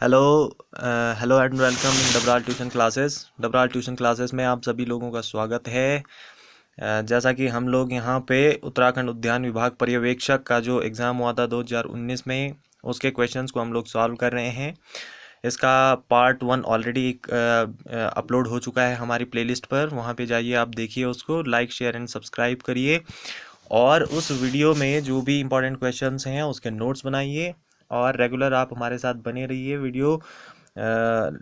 Hello hello and welcome in Dabral tuition classes. Dabral tuition classes में आप सभी लोगों का स्वागत है। जैसा कि हम लोग यहाँ पे उत्तराखंड उद्यान विभाग पर्यवेक्षक का जो एग्ज़ाम हुआ था 2019 में, उसके क्वेश्चंस को हम लोग सॉल्व कर रहे हैं। इसका पार्ट 1 ऑलरेडी अपलोड हो चुका है हमारी प्लेलिस्ट पर, वहाँ पे जाइए, आप देखिए उसको, लाइक शेयर एंड सब्सक्राइब करिए। और उस वीडियो में जो भी इम्पोर्टेंट क्वेश्चंस हैं उसके नोट्स बनाइए और रेगुलर आप हमारे साथ बने रहिए वीडियो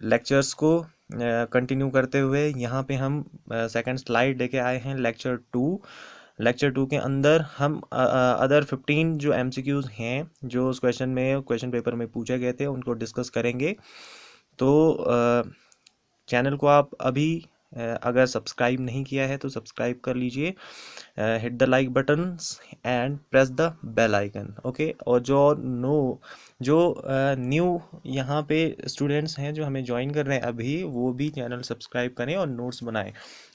लेक्चर्स को कंटिन्यू करते हुए। यहाँ पे हम सेकंड स्लाइड लेके आए हैं लेक्चर 2 के अंदर हम अदर 15 जो एमसीक्यूज हैं जो उस क्वेश्चन पेपर में पूछे गए थे उनको डिस्कस करेंगे। तो चैनल को आप अभी अगर सब्सक्राइब नहीं किया है तो सब्सक्राइब कर लीजिए, hit the like button and press the bell icon. Okay, और जो न्यू यहाँ पे स्टूडेंट्स हैं जो हमें ज्वाइन कर रहे हैं अभी, वो भी चैनल सब्सक्राइब करें और नोट्स बनाएं।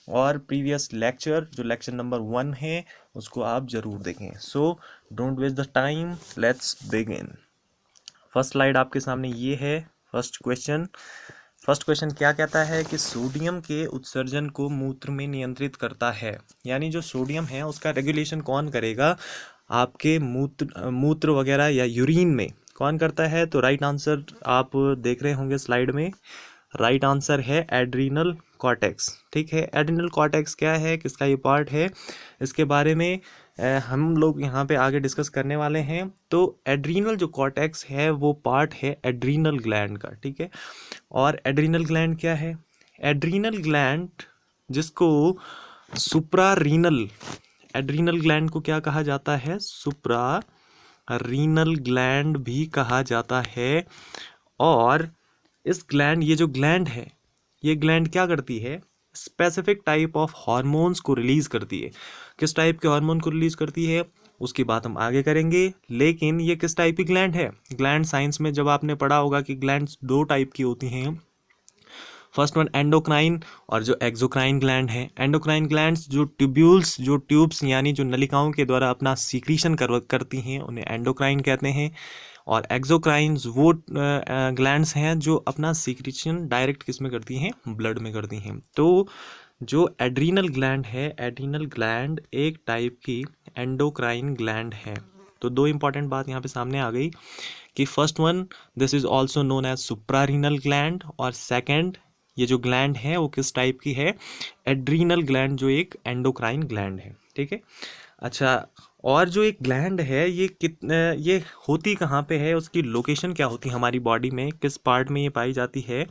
और प्रीवियस लेक्चर जो लेक्चर नंबर 1 है उसको आप ज़रूर देखें। So don't waste the time, let's begin. First slide आपके सामने ये है। फर्स्ट क्वेश्चन क्या कहता है कि सोडियम के उत्सर्जन को मूत्र में नियंत्रित करता है, यानी जो सोडियम है उसका रेगुलेशन कौन करेगा आपके मूत्र वगैरह या यूरिन में, कौन करता है? तो राइट आंसर आप देख रहे होंगे स्लाइड में, राइट आंसर है एड्रीनल कॉर्टेक्स। ठीक है, एड्रीनल कॉर्टेक्स क्या है, किसका ये पार्ट है, इसके बारे में हम लोग यहाँ पे आगे डिस्कस करने वाले हैं। तो एड्रीनल जो कॉर्टेक्स है वो पार्ट है एड्रीनल ग्लैंड का। ठीक है, और एड्रीनल ग्लैंड क्या है? एड्रीनल ग्लैंड जिसको सुप्रारीनल, एड्रीनल ग्लैंड को क्या कहा जाता है? सुप्रारीनल ग्लैंड भी कहा जाता है। और इस ग्लैंड, ये जो ग्लैंड है, ये ग्लैंड क्या करती है? स्पेसिफिक टाइप ऑफ हार्मोन्स को रिलीज करती है। किस टाइप के हार्मोन को रिलीज करती है उसकी बात हम आगे करेंगे, लेकिन ये किस टाइप की ग्लैंड है? ग्लैंड साइंस में जब आपने पढ़ा होगा कि ग्लैंड्स 2 टाइप की होती हैं। फर्स्ट वन एंडोक्राइन और जो एक्सोक्राइन ग्लैंड है। एंडोक्राइन ग्लैंड्स जो ट्यूब्स यानी जो नलिकाओं के द्वारा अपना सीक्रीशन करती हैं उन्हें एंडोक्राइन कहते हैं। और एक्सोक्राइन्स वो ग्लैंड्स हैं जो अपना सीक्रेशन डायरेक्ट किस में करती हैं? ब्लड में करती हैं। तो जो एड्रीनल ग्लैंड है, एड्रीनल ग्लैंड एक टाइप की एंडोक्राइन ग्लैंड है। तो 2 इंपॉर्टेंट बात यहाँ पे सामने आ गई कि first one, this is also known as suprarenal gland, और सेकेंड, ये जो ग्लैंड है वो किस टाइप की है? एड्रीनल ग्लैंड, जो एक एंडोक्राइन ग्लैंड है। ठीक है, अच्छा, और जो एक ग्लैंड है ये होती कहाँ पे है, उसकी लोकेशन क्या होती है हमारी बॉडी में, किस पार्ट में ये पाई जाती है?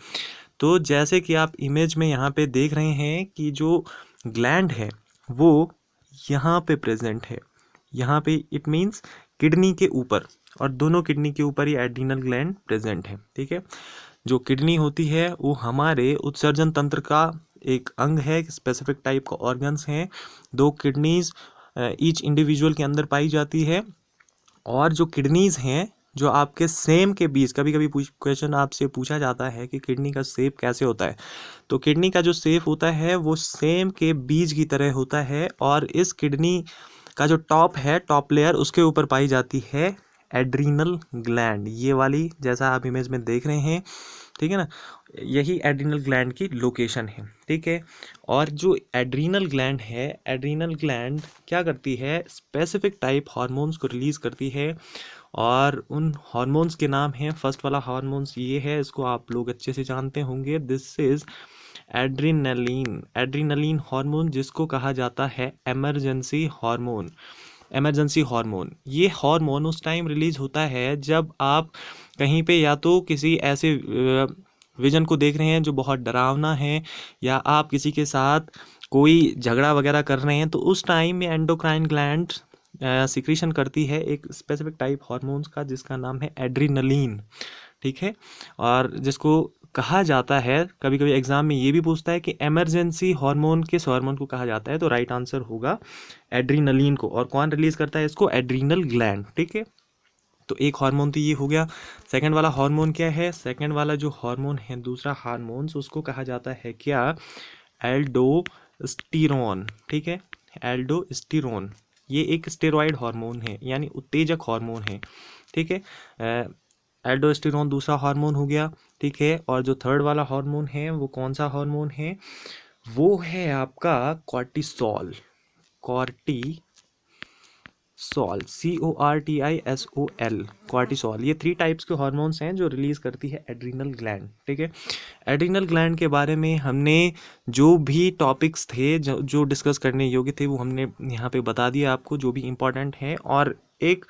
तो जैसे कि आप इमेज में यहाँ पे देख रहे हैं कि जो ग्लैंड है वो यहाँ पे प्रेजेंट है, यहाँ पे इट मीन्स किडनी के ऊपर, और दोनों किडनी के ऊपर ये एड्रीनल ग्लैंड प्रेजेंट है। ठीक है, जो किडनी होती है वो हमारे उत्सर्जन तंत्र का एक अंग है, स्पेसिफिक टाइप का ऑर्गन्स हैं। 2 किडनीज ईच इंडिविजुअल के अंदर पाई जाती है। और जो किडनीज हैं जो आपके सेम के बीच, कभी कभी क्वेश्चन आपसे पूछा जाता है कि किडनी का शेप कैसे होता है, तो किडनी का जो शेप होता है वो सेम के बीज की तरह होता है। और इस किडनी का जो टॉप है, टॉप लेयर, उसके ऊपर पाई जाती है एड्रीनल ग्लैंड, ये वाली, जैसा आप इमेज में देख रहे हैं। ठीक है ना, यही एड्रीनल ग्लैंड की लोकेशन है। ठीक है, और जो एड्रीनल ग्लैंड है, एड्रीनल ग्लैंड क्या करती है? स्पेसिफिक टाइप हार्मोन्स को रिलीज करती है, और उन हार्मोन्स के नाम हैं, फर्स्ट वाला हार्मोन्स ये है, इसको आप लोग अच्छे से जानते होंगे, this is adrenaline. Adrenaline hormone, जिसको कहा जाता है इमरजेंसी हार्मोन। इमरजेंसी हार्मोन, ये हार्मोन उस टाइम रिलीज होता है जब आप कहीं पे या तो किसी ऐसे विजन को देख रहे हैं जो बहुत डरावना है, या आप किसी के साथ कोई झगड़ा वगैरह कर रहे हैं, तो उस टाइम में एंडोक्राइन ग्लैंड सिक्रीशन करती है एक स्पेसिफिक टाइप हार्मोन्स का जिसका नाम है एड्रीनलिन। ठीक है, और जिसको कहा जाता है, कभी कभी एग्जाम में ये भी पूछता है कि इमरजेंसी हार्मोन किस हार्मोन को कहा जाता है, तो राइट आंसर होगा एड्रीनलिन को। और कौन रिलीज करता है इसको? Adrenal gland. ठीक है, तो एक हार्मोन तो ये हो गया। सेकंड वाला हार्मोन क्या है? सेकंड वाला जो हार्मोन है, दूसरा हार्मोन्स, उसको कहा जाता है क्या? एल्डोस्टेरोन। ठीक है, एल्डोस्टेरोन ये एक स्टेरॉइड हार्मोन है, यानी उत्तेजक हार्मोन है। ठीक है, एल्डोस्टेरोन दूसरा हार्मोन हो गया, ठीक है। और जो थर्ड वाला हार्मोन है वो कौन सा हार्मोन है, वो है आपका कॉर्टिसोल। Cortisol, CORTISOL, cortisol. ये 3 टाइप्स के हार्मोन्स हैं जो रिलीज करती है एड्रीनल ग्लैंड, ठीक है। एड्रीनल ग्लैंड के बारे में हमने जो भी टॉपिक्स थे जो डिस्कस करने योग्य थे वो हमने यहाँ पे बता दिया आपको, जो भी इम्पोर्टेंट है। और एक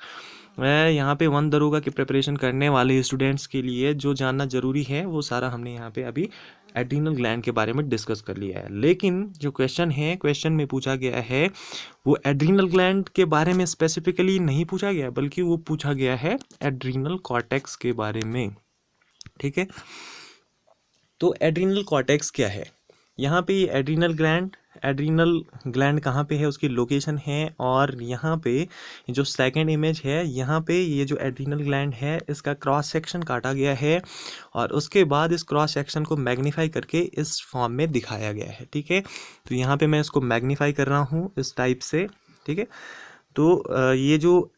यहाँ पे वन दरोगा की प्रिपरेशन करने वाले स्टूडेंट्स के लिए जो जानना ज़रूरी है वो सारा हमने यहाँ पे अभी एड्रीनल ग्लैंड के बारे में डिस्कस कर लिया है। लेकिन जो क्वेश्चन है, क्वेश्चन में पूछा गया है वो एड्रीनल ग्लैंड के बारे में स्पेसिफिकली नहीं पूछा गया, बल्कि वो पूछा गया है एड्रीनल कॉर्टेक्स के बारे में, ठीक है। तो एड्रीनल कॉर्टेक्स क्या है, यहाँ पे एड्रीनल ग्लैंड कहाँ पे है, उसकी लोकेशन है। और यहाँ पे जो सेकंड इमेज है, यहाँ पे ये जो एड्रीनल ग्लैंड है इसका क्रॉस सेक्शन काटा गया है और उसके बाद इस क्रॉस सेक्शन को मैग्नीफाई करके इस फॉर्म में दिखाया गया है, ठीक है। तो यहाँ पे मैं इसको मैग्नीफाई कर रहा हूँ इस टाइप से, ठीक है। तो ये जो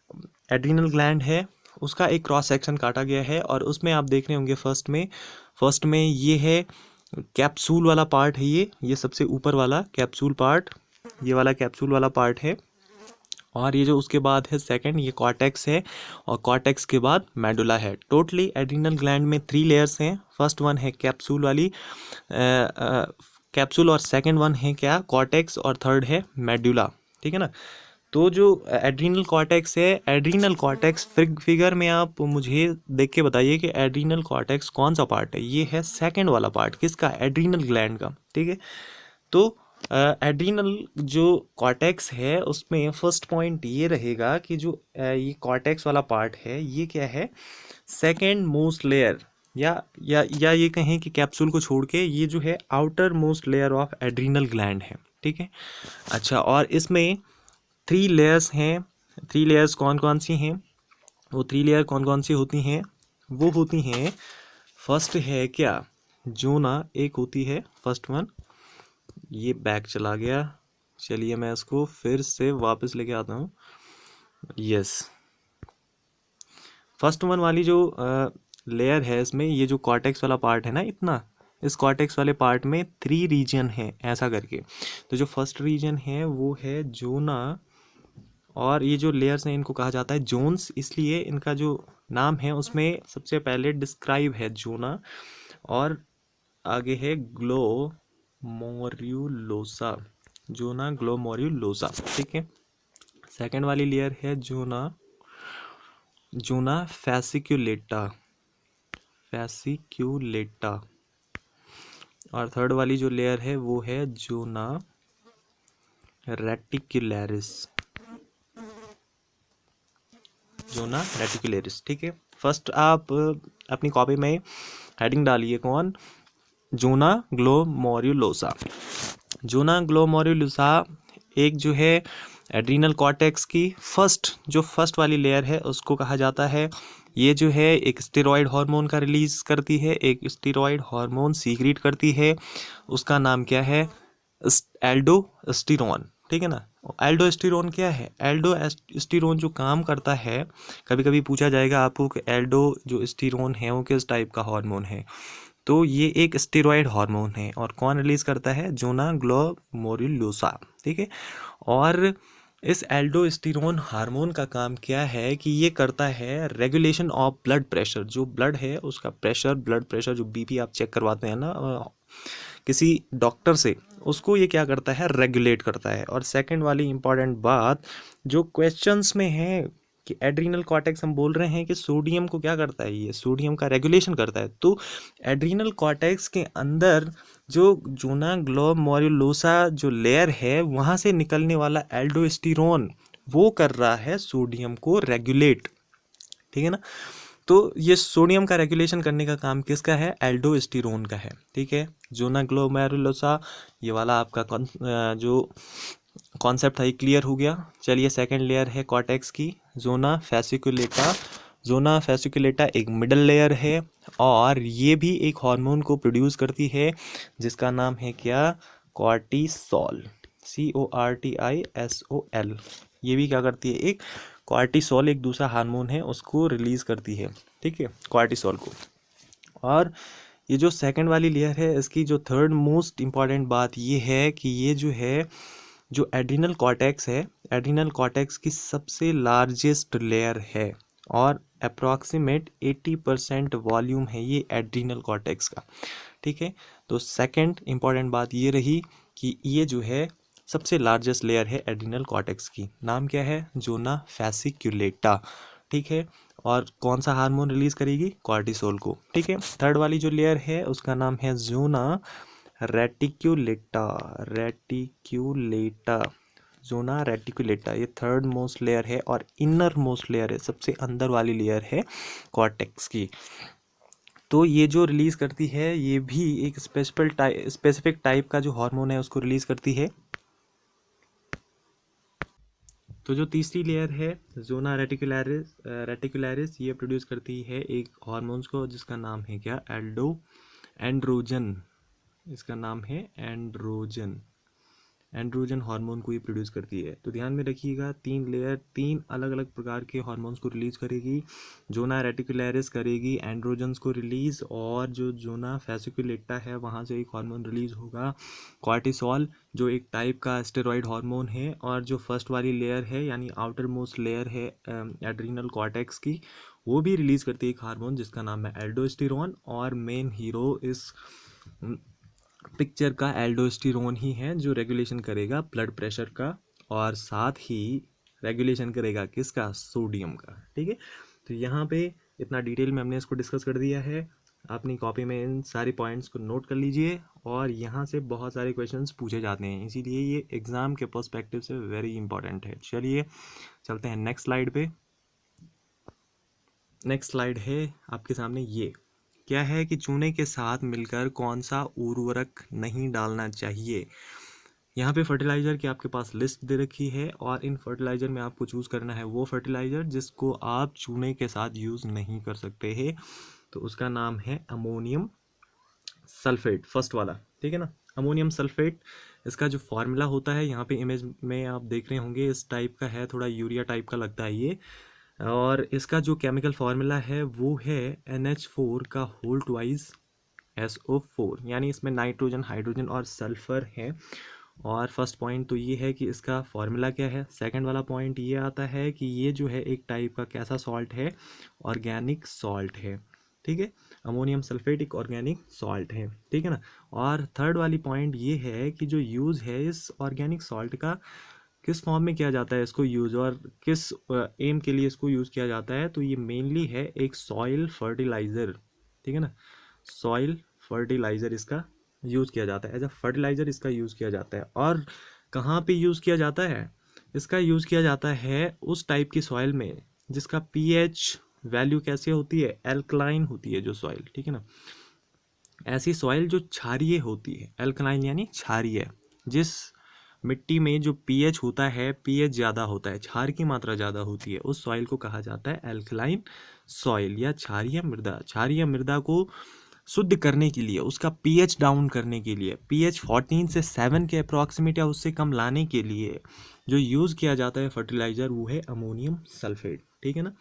एड्रीनल ग्लैंड है उसका एक क्रॉस सेक्शन काटा गया है और उसमें आप देख रहे होंगे फर्स्ट में ये है कैप्सूल वाला पार्ट है, ये सबसे ऊपर वाला कैप्सूल पार्ट, ये वाला कैप्सूल वाला पार्ट है। और ये जो उसके बाद है सेकंड, ये कॉर्टेक्स है और कॉर्टेक्स के बाद मेडुला है। टोटली एड्रीनल ग्लैंड में 3 लेयर्स हैं। फर्स्ट वन है कैप्सूल वाली कैप्सूल, और सेकंड वन है क्या, कॉर्टेक्स, और थर्ड है मेडुला, ठीक है ना। तो जो एड्रीनल कॉर्टेक्स है, एड्रीनल कॉर्टेक्स फिगर में आप मुझे देख के बताइए कि एड्रीनल कॉर्टेक्स कौन सा पार्ट है। ये है सेकंड वाला पार्ट, किसका, एड्रीनल ग्लैंड का, ठीक है। तो एड्रीनल जो कॉर्टेक्स है उसमें फर्स्ट पॉइंट ये रहेगा कि जो ये कॉर्टेक्स वाला पार्ट है ये क्या है, सेकंड मोस्ट लेयर, या ये कहें कि कैप्सूल को छोड़ के ये जो है outer most layer of adrenal gland है, ठीक है। अच्छा, और इसमें 3 लेयर्स हैं। 3 लेयर्स कौन कौन सी हैं, वो 3 लेयर कौन कौन सी होती हैं, वो होती हैं, फर्स्ट है क्या, जोना एक होती है, फर्स्ट वन। ये बैक चला गया, चलिए मैं इसको फिर से वापस लेके आता हूँ। यस, फर्स्ट वन वाली जो लेयर है इसमें, ये जो कॉर्टेक्स वाला पार्ट है ना, इतना इस कॉर्टेक्स वाले पार्ट में 3 रीजन है ऐसा करके। तो जो फर्स्ट रीजन है वो है जोना, और ये जो लेयर्स हैं इनको कहा जाता है जोन्स, इसलिए इनका जो नाम है उसमें सबसे पहले डिस्क्राइब है जोना, और आगे है ग्लोमोर्युलोसा, जोना ग्लोमोर्युलोसा, ठीक है। सेकंड वाली लेयर है जोना फैसिक्युलेटा, और थर्ड वाली जो लेयर है वो है जोना रेटिकुलरिस, ठीक है। फर्स्ट आप अपनी कॉपी में हेडिंग डालिए, कौन, जोना ग्लोमोर्युलोसा। जोना ग्लोमोर्युलोसा एक जो है एड्रीनल कॉर्टेक्स की फर्स्ट वाली लेयर है उसको कहा जाता है। ये जो है एक स्टेरॉयड हार्मोन का रिलीज करती है, एक स्टेरॉयड हार्मोन सीक्रेट करती है, उसका नाम क्या है, एल्डोस्टेरोन, ठीक है ना। एल्डोस्टेरोन क्या है, एल्डोस्टेरोन जो काम करता है, कभी कभी पूछा जाएगा आपको कि एल्डो जो स्टेरोन है वो किस टाइप का हार्मोन है, तो ये एक स्टेरॉयड हार्मोन है और कौन रिलीज करता है, जोना ग्लोमोर्युलोसा, ठीक है। और इस एल्डोस्टेरोन हार्मोन का काम क्या है कि ये करता है रेगुलेशन ऑफ ब्लड प्रेशर, जो ब्लड है उसका प्रेशर, ब्लड प्रेशर जो बीपी आप चेक करवाते हैं ना किसी डॉक्टर से, उसको ये क्या करता है, रेगुलेट करता है। और सेकंड वाली इंपॉर्टेंट बात जो क्वेश्चंस में है कि एड्रीनल कॉर्टेक्स, हम बोल रहे हैं कि सोडियम को क्या करता है, ये सोडियम का रेगुलेशन करता है। तो एड्रीनल कॉर्टेक्स के अंदर जो जोना ग्लोमोर्युलोसा जो लेयर है वहाँ से निकलने वाला एल्डोस्टेरोन वो कर रहा है सोडियम को रेगुलेट, ठीक है ना। तो ये सोडियम का रेगुलेशन करने का काम किसका है, एल्डोस्टेरोन का है, ठीक है। जोना ग्लोमोर्युलोसा ये वाला आपका जो कॉन्सेप्ट था ये क्लियर हो गया। चलिए सेकंड लेयर है कॉर्टेक्स की, जोना फैसिकुलेटा एक मिडल लेयर है और ये भी एक हार्मोन को प्रोड्यूस करती है जिसका नाम है क्या, कॉर्टिसोल, CORTISOL। ये भी क्या करती है, एक कॉर्टिसोल एक दूसरा हार्मोन है उसको रिलीज करती है, ठीक है, कॉर्टिसोल को। और ये जो सेकंड वाली लेयर है, इसकी जो थर्ड मोस्ट इम्पॉर्टेंट बात ये है कि ये जो है, जो एड्रिनल कॉर्टेक्स है, एड्रिनल कॉर्टेक्स की सबसे लार्जेस्ट लेयर है और अप्रॉक्सीमेट 80% वॉल्यूम है ये एड्रिनल कॉर्टेक्स का। ठीक है, तो सेकंड इम्पॉर्टेंट बात ये रही कि ये जो है सबसे लार्जेस्ट लेयर है एड्रिनल कॉर्टेक्स की। नाम क्या है? जोना फैसिक्युलेटा। ठीक है, और कौन सा हार्मोन रिलीज करेगी? कॉर्टिसोल को। ठीक है, थर्ड वाली जो लेयर है उसका नाम है जोना रेटिक्युलेटा। रेटिक्युलेटा, जोना रेटिकुलेटा, ये थर्ड मोस्ट लेयर है और इनर मोस्ट लेयर है, सबसे अंदर वाली लेयर है कॉर्टेक्स की। तो ये जो रिलीज करती है ये भी एक स्पेसिफिक टाइप का जो हार्मोन है उसको रिलीज करती है। तो जो तीसरी लेयर है जोना रेटिकुलरिस, ये प्रोड्यूस करती है एक हार्मोन्स को जिसका नाम है क्या? एंड्रोजन। इसका नाम है एंड्रोजन। एंड्रोजन हार्मोन को ये प्रोड्यूस करती है। तो ध्यान में रखिएगा, तीन लेयर तीन अलग अलग प्रकार के हार्मोन्स को रिलीज करेगी। जोना रेटिकुलरिस करेगी एंड्रोजन्स को रिलीज, और जो जोना फैसिकुलेटा है वहाँ से एक हार्मोन रिलीज होगा कॉर्टिसोल, जो एक टाइप का स्टेरॉइड हार्मोन है। और जो फर्स्ट वाली लेयर है यानी आउटर मोस्ट लेयर है एड्रिनल कॉर्टेक्स की, वो भी रिलीज करती है एक हार्मोन जिसका नाम है एल्डोस्टेरोन। और मेन हीरो इस पिक्चर का एल्डोस्टेरोन ही है जो रेगुलेशन करेगा ब्लड प्रेशर का, और साथ ही रेगुलेशन करेगा किसका? सोडियम का। ठीक है, तो यहाँ पे इतना डिटेल में हमने इसको डिस्कस कर दिया है। अपनी कॉपी में इन सारी पॉइंट्स को नोट कर लीजिए, और यहाँ से बहुत सारे क्वेश्चंस पूछे जाते हैं, इसीलिए ये एग्ज़ाम के पर्सपेक्टिव से वेरी इंपॉर्टेंट है। चलिए चलते हैं नेक्स्ट स्लाइड पे। नेक्स्ट स्लाइड है आपके सामने, ये क्या है कि चूने के साथ मिलकर कौन सा उर्वरक नहीं डालना चाहिए। यहाँ पे फर्टिलाइज़र की आपके पास लिस्ट दे रखी है, और इन फर्टिलाइज़र में आपको चूज़ करना है वो फर्टिलाइज़र जिसको आप चूने के साथ यूज़ नहीं कर सकते हैं। तो उसका नाम है अमोनियम सल्फेट, फर्स्ट वाला। ठीक है ना, अमोनियम सल्फेट। इसका जो फार्मूला होता है यहाँ पे इमेज में आप देख रहे होंगे, इस टाइप का है, थोड़ा यूरिया टाइप का लगता है ये। और इसका जो केमिकल फार्मूला है वो है NH4 का होल ट्वाइस SO4, यानी इसमें नाइट्रोजन, हाइड्रोजन और सल्फर है। और फर्स्ट पॉइंट तो ये है कि इसका फार्मूला क्या है। सेकंड वाला पॉइंट ये आता है कि ये जो है एक टाइप का कैसा सॉल्ट है? ऑर्गेनिक सॉल्ट है। ठीक है, अमोनियम सल्फेट एक ऑर्गेनिक सॉल्ट है। ठीक है ना, और थर्ड वाली पॉइंट ये है कि जो यूज़ है इस ऑर्गेनिक सॉल्ट का, किस फॉर्म में किया जाता है इसको यूज़, और किस एम के लिए इसको यूज़ किया जाता है। तो ये मेनली है एक सॉइल फर्टिलाइज़र। ठीक है ना, सॉइल फर्टिलाइज़र इसका यूज़ किया जाता है, एज अ फर्टिलाइज़र इसका यूज़ किया जाता है। और कहाँ पे यूज़ किया जाता है? इसका यूज़ किया जाता है उस टाइप की सॉइल में जिसका pH वैल्यू कैसे होती है? एल्कलाइन होती है जो सॉइल। ठीक है ना, ऐसी सॉइल जो क्षारीय होती है, एल्कलाइन यानी क्षारीय। जिस मिट्टी में जो pH होता है, pH ज़्यादा होता है, क्षार की मात्रा ज़्यादा होती है, उस सॉइल को कहा जाता है एल्कलाइन सॉइल या क्षारीय मृदा। क्षारीय मृदा को शुद्ध करने के लिए, उसका pH डाउन करने के लिए, pH 14 से 7 के अप्रॉक्सीमेट या उससे कम लाने के लिए जो यूज़ किया जाता है फर्टिलाइज़र वो है अमोनियम सल्फेट। ठीक है ना,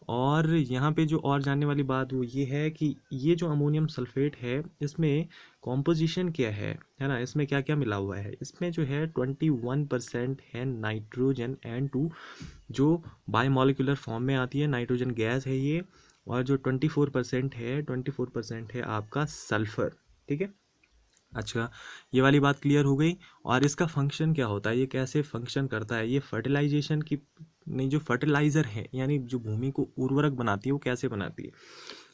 और यहाँ पे जो और जानने वाली बात वो ये है कि ये जो अमोनियम सल्फेट है इसमें कॉम्पोजिशन क्या है ना, इसमें क्या क्या मिला हुआ है। इसमें जो है 21% है नाइट्रोजन N2 जो बायोमोलिकुलर फॉर्म में आती है, नाइट्रोजन गैस है ये। और जो 24% है आपका सल्फर। ठीक है, अच्छा, ये वाली बात क्लियर हो गई। और इसका फंक्शन क्या होता है, ये कैसे फंक्शन करता है? ये फर्टिलाइजेशन की नहीं, जो फर्टिलाइज़र है यानी जो भूमि को उर्वरक बनाती है वो कैसे बनाती है?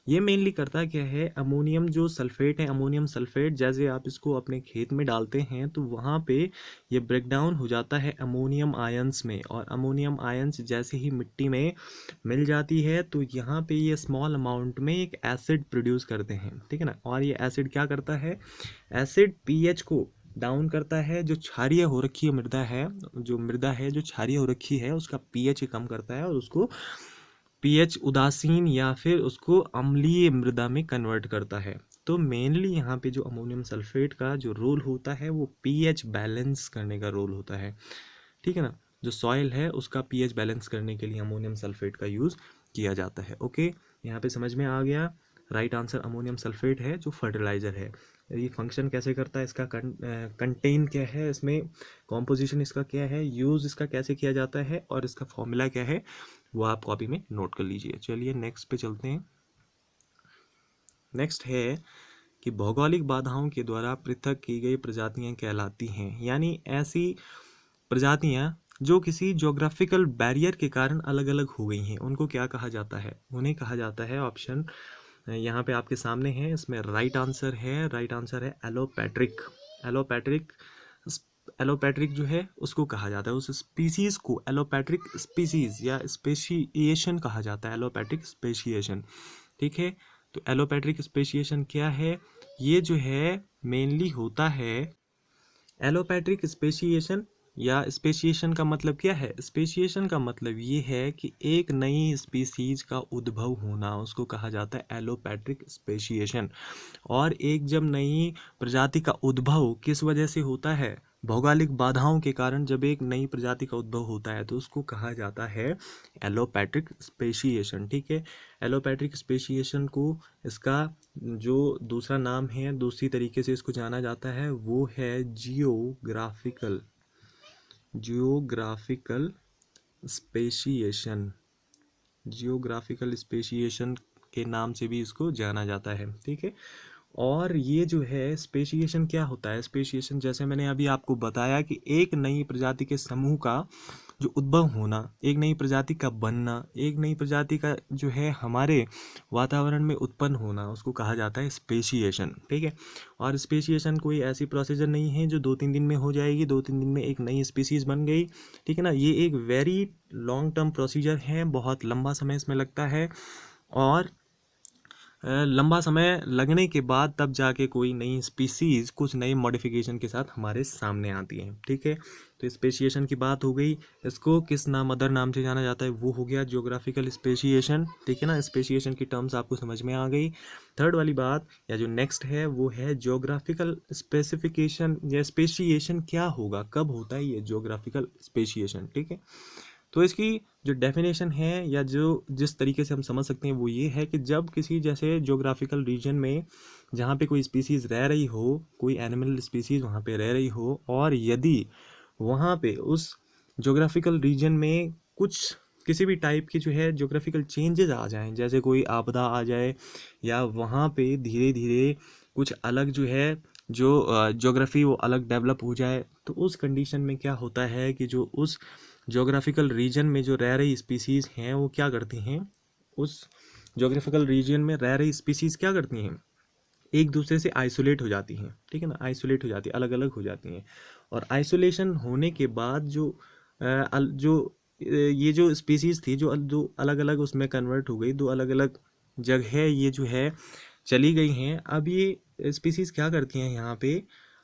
ये मेनली करता क्या है, अमोनियम जो सल्फेट है, अमोनियम सल्फेट जैसे आप इसको अपने खेत में डालते हैं तो वहाँ पे ये ब्रेक डाउन हो जाता है अमोनियम आयंस में, और अमोनियम आयंस जैसे ही मिट्टी में मिल जाती है तो यहाँ पे ये स्मॉल अमाउंट में एक एसिड प्रोड्यूस करते हैं। ठीक है ना, और ये एसिड क्या करता है? एसिड pH को डाउन करता है। जो क्षारीय हो रखी है मृदा है, जो मृदा है जो क्षारीय हो रखी है उसका pH कम करता है, और उसको pH उदासीन या फिर उसको अम्लीय मृदा में कन्वर्ट करता है। तो मेनली यहाँ पे जो अमोनियम सल्फेट का जो रोल होता है वो pH बैलेंस करने का रोल होता है। ठीक है ना, जो सॉइल है उसका pH बैलेंस करने के लिए अमोनियम सल्फेट का यूज़ किया जाता है। ओके, यहाँ पे समझ में आ गया। राइट आंसर अमोनियम सल्फेट है जो फर्टिलाइज़र है। ये फंक्शन कैसे करता है, इसका कंटेन क्या है, इसमें कॉम्पोजिशन इसका क्या है, यूज़ इसका कैसे किया जाता है और इसका फॉर्मूला क्या है, वो आप कॉपी में नोट कर लीजिए। चलिए नेक्स्ट पे चलते हैं। नेक्स्ट है कि भौगोलिक बाधाओं के द्वारा पृथक की गई प्रजातियां कहलाती हैं, यानी ऐसी प्रजातियां जो किसी ज्योग्राफिकल बैरियर के कारण अलग अलग हो गई हैं, उनको क्या कहा जाता है, उन्हें कहा जाता है, ऑप्शन यहाँ पे आपके सामने है, इसमें राइट आंसर है एलोपैट्रिक। एलोपैट्रिक एलोपैट्रिक जो है उसको कहा जाता है, उस स्पीसीज को एलोपैट्रिक स्पीसीज या स्पेशिएशन कहा जाता है, एलोपैट्रिक स्पेशिएशन। ठीक है, तो एलोपैट्रिक स्पेशिएशन क्या है, ये जो है मेनली होता है एलोपैट्रिक स्पेशिएशन, या स्पेशिएशन का मतलब क्या है, स्पेशिएशन का मतलब ये है कि एक नई स्पीसीज का उद्भव होना, उसको कहा जाता है एलोपैट्रिक स्पेशिएशन। और एक जब नई प्रजाति का उद्भव किस वजह से होता है, भौगोलिक बाधाओं के कारण जब एक नई प्रजाति का उद्भव होता है तो उसको कहा जाता है एलोपैट्रिक स्पेशिएशन। ठीक है, एलोपैट्रिक स्पेशिएशन को इसका जो दूसरा नाम है, दूसरी तरीके से इसको जाना जाता है, वो है जियोग्राफिकल स्पेशिएशन। जियोग्राफिकल स्पेशिएशन के नाम से भी इसको जाना जाता है। ठीक है, और ये जो है स्पेशिएशन क्या होता है, स्पेशिएशन जैसे मैंने अभी आपको बताया कि एक नई प्रजाति के समूह का जो उद्भव होना, एक नई प्रजाति का बनना, एक नई प्रजाति का जो है हमारे वातावरण में उत्पन्न होना, उसको कहा जाता है स्पेशिएशन। ठीक है, और स्पेशिएशन कोई ऐसी प्रोसीजर नहीं है जो 2-3 दिन में हो जाएगी, 2-3 दिन में एक नई स्पीसीज बन गई। ठीक है ना, ये एक वेरी लॉन्ग टर्म प्रोसीजर है, बहुत लंबा समय इसमें लगता है, और लंबा समय लगने के बाद तब जाके कोई नई स्पीसीज कुछ नए मॉडिफिकेशन के साथ हमारे सामने आती है। ठीक है, तो स्पेशिएशन की बात हो गई, इसको किस नाम, अदर नाम से जाना जाता है, वो हो गया ज्योग्राफिकल स्पेशिएशन। ठीक है ना, स्पेशिएशन की टर्म्स आपको समझ में आ गई। थर्ड वाली बात या जो नेक्स्ट है वो है ज्योग्राफिकल स्पेसिफिकेशन या स्पेशिएशन क्या होगा, कब होता है ये ज्योग्राफिकल स्पेशिएशन। ठीक है, तो इसकी जो डेफिनेशन है या जो जिस तरीके से हम समझ सकते हैं वो ये है कि जब किसी जैसे ज्योग्राफिकल रीजन में जहाँ पे कोई स्पीसीज़ रह रही हो, कोई एनिमल स्पीसीज़ वहाँ पे रह रही हो, और यदि वहाँ पे उस ज्योग्राफिकल रीजन में कुछ किसी भी टाइप की जो है ज्योग्राफिकल चेंजेस आ जाएं, जैसे कोई आपदा आ जाए या वहाँ पे धीरे धीरे कुछ अलग जो है जो ज्योग्राफी वो अलग डेवलप हो जाए, तो उस कंडीशन में क्या होता है कि जो उस ज्योग्राफिकल रीजन में जो रह रही स्पीसीज़ हैं वो क्या करती हैं, उस ज्योग्राफिकल रीजन में रह रही स्पीसीज़ क्या करती हैं, एक दूसरे से आइसोलेट हो जाती हैं। ठीक है ना, आइसोलेट हो जाती है, अलग अलग हो जाती हैं, और आइसोलेशन होने के बाद ये जो स्पीसीज़ थी जो अलग अलग उसमें कन्वर्ट हो गई, दो अलग अलग जगह ये जो है चली गई हैं। अब ये स्पीसीज़ क्या करती हैं, यहाँ पे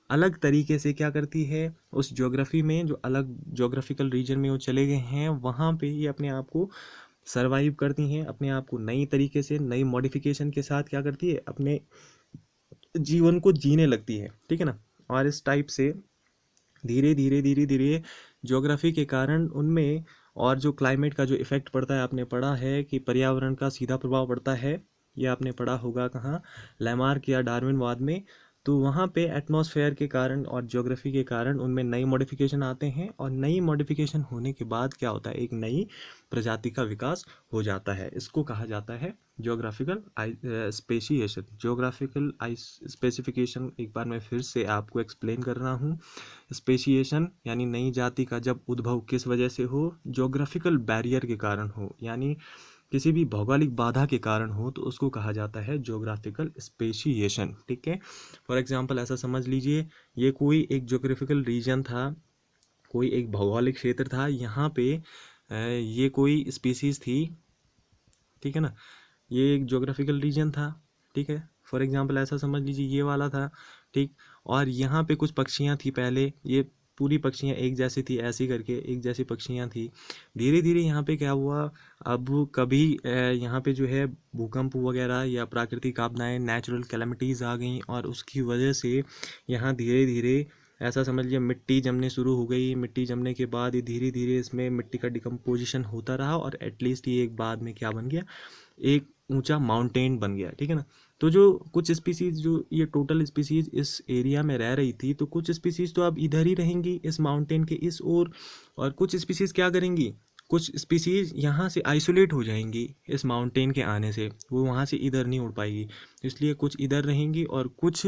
अलग तरीके से क्या करती है, उस ज्योग्राफी में जो अलग ज्योग्राफिकल रीजन में वो चले गए हैं वहाँ पे ये अपने आप को सरवाइव करती हैं, अपने आप को नई तरीके से नई मॉडिफिकेशन के साथ क्या करती है, अपने जीवन को जीने लगती है। ठीक है ना, और इस टाइप से धीरे धीरे ज्योग्राफी के कारण उनमें, और जो क्लाइमेट का जो इफ़ेक्ट पड़ता है, आपने पढ़ा है कि पर्यावरण का सीधा प्रभाव पड़ता है, ये आपने पढ़ा होगा कहाँ, लैमार्क या डार्विनवाद में। तो वहाँ पे एटमॉस्फेयर के कारण और ज्योग्राफी के कारण उनमें नई मॉडिफिकेशन आते हैं, और नई मॉडिफिकेशन होने के बाद क्या होता है, एक नई प्रजाति का विकास हो जाता है। इसको कहा जाता है ज्योग्राफिकल स्पेशिएशन, ज्योग्राफिकल स्पेसिफिकेशन। एक बार मैं फिर से आपको एक्सप्लेन कर रहा हूँ। स्पेशिएशन यानी नई जाति का जब उद्भव किस वजह से हो, ज्योग्राफिकल बैरियर के कारण हो, यानी किसी भी भौगोलिक बाधा के कारण हो, तो उसको कहा जाता है ज्योग्राफिकल स्पेशिएशन। ठीक है, फॉर एग्जांपल ऐसा समझ लीजिए, ये कोई एक ज्योग्राफिकल रीजन था, कोई एक भौगोलिक क्षेत्र था, यहाँ पे ये कोई स्पीसीज थी। ठीक है ना, ये एक ज्योग्राफिकल रीजन था। ठीक है, फॉर एग्जांपल ऐसा समझ लीजिए ये वाला था। ठीक, और यहाँ पे कुछ पक्षियाँ थी, पहले ये पूरी पक्षियाँ एक जैसी थी, ऐसी करके एक जैसी पक्षियाँ थी। धीरे धीरे यहाँ पे क्या हुआ, अब कभी यहाँ पे जो है भूकंप वगैरह या प्राकृतिक आपदाएं, नेचुरल कैलेमिटीज़ आ गई, और उसकी वजह से यहाँ धीरे धीरे ऐसा समझ लिया मिट्टी जमने शुरू हो गई। मिट्टी जमने के बाद ये धीरे धीरे इसमें मिट्टी का डिकम्पोजिशन होता रहा, और एटलीस्ट ये एक बाद में क्या बन गया, एक ऊंचा माउंटेन बन गया, ठीक है ना। तो जो कुछ स्पीसीज, जो ये टोटल स्पीसीज इस एरिया में रह रही थी, तो कुछ स्पीसीज तो अब इधर ही रहेंगी इस माउंटेन के इस ओर, और कुछ स्पीसीज क्या करेंगी, कुछ स्पीसीज यहाँ से आइसोलेट हो जाएंगी इस माउंटेन के आने से, वो वहाँ से इधर नहीं उड़ पाएगी, इसलिए कुछ इधर रहेंगी और कुछ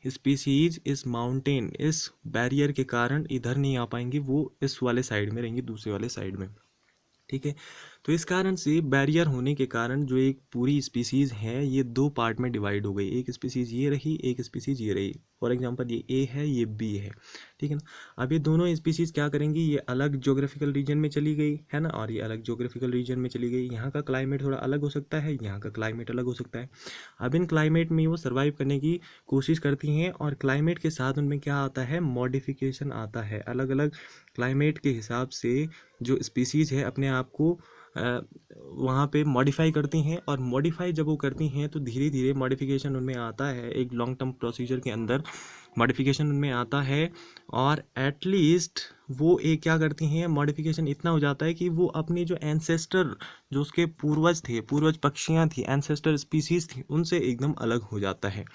स्पीसीज इस माउंटेन, इस बैरियर के कारण इधर नहीं आ पाएंगी, वो इस वाले साइड में रहेंगी, दूसरे वाले साइड में, ठीक है। तो इस कारण से बैरियर होने के कारण जो एक पूरी स्पीसीज़ है ये दो पार्ट में डिवाइड हो गई, एक स्पीसीज़ ये रही, एक स्पीसीज़ ये रही। फॉर एग्जांपल ये ए है, ये बी है, ठीक है ना। अब ये दोनों स्पीसीज़ क्या करेंगी, ये अलग ज्योग्राफिकल रीजन में चली गई है ना, और ये अलग ज्योग्राफिकल रीजन में चली गई। यहाँ का क्लाइमेट थोड़ा अलग हो सकता है, यहाँ का क्लाइमेट अलग हो सकता है। अब इन क्लाइमेट में वो सर्वाइव करने की कोशिश करती हैं, और क्लाइमेट के साथ उनमें क्या आता है, मॉडिफिकेशन आता है। अलग अलग क्लाइमेट के हिसाब से जो स्पीसीज़ है अपने आप को वहाँ पे मॉडिफाई करती हैं, और मॉडिफाई जब वो करती हैं तो धीरे धीरे मॉडिफिकेशन उनमें आता है, एक लॉन्ग टर्म प्रोसीजर के अंदर मॉडिफिकेशन उनमें आता है, और एटलीस्ट वो एक क्या करती हैं, मॉडिफिकेशन इतना हो जाता है कि वो अपनी जो एंसेस्टर, जो उसके पूर्वज थे, पूर्वज पक्षियाँ थी, एंसेस्टर स्पीसीज़ थी, उनसे एकदम अलग हो जाता है।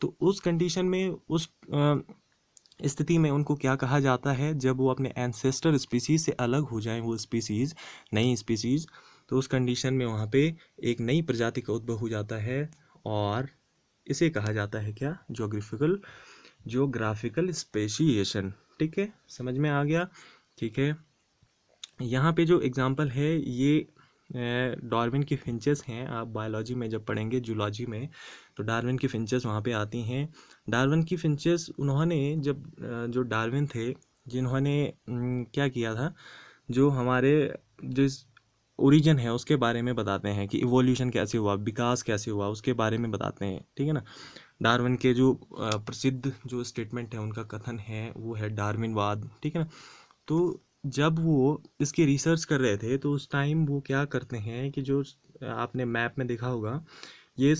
तो उस कंडीशन में, उस स्थिति में उनको क्या कहा जाता है, जब वो अपने एंसेस्टर स्पीसीज़ से अलग हो जाएं, वो स्पीसीज़, नई स्पीसीज़, तो उस कंडीशन में वहाँ पे एक नई प्रजाति का उद्भव हो जाता है, और इसे कहा जाता है क्या, ज्योग्राफिकल स्पेशिएशन, ठीक है, समझ में आ गया, ठीक है। यहाँ पे जो एग्जांपल है ये डार्विन की फिंचेस हैं। आप बायोलॉजी में जब पढ़ेंगे, जूलॉजी में, तो डार्विन की फिंचेस वहाँ पे आती हैं। डार्विन की फिंचेस, उन्होंने जब जो डार्विन थे, जिन्होंने क्या किया था, जो हमारे जिस ओरिजिन है उसके बारे में बताते हैं कि इवोल्यूशन कैसे हुआ, विकास कैसे हुआ, उसके बारे में बताते हैं, ठीक है ना। डार्विन के जो प्रसिद्ध जो स्टेटमेंट है, उनका कथन है, वो है डार्विनवाद, ठीक है ना। तो जब वो इसकी रिसर्च कर रहे थे, तो उस टाइम वो क्या करते हैं कि जो आपने मैप में देखा होगा, ये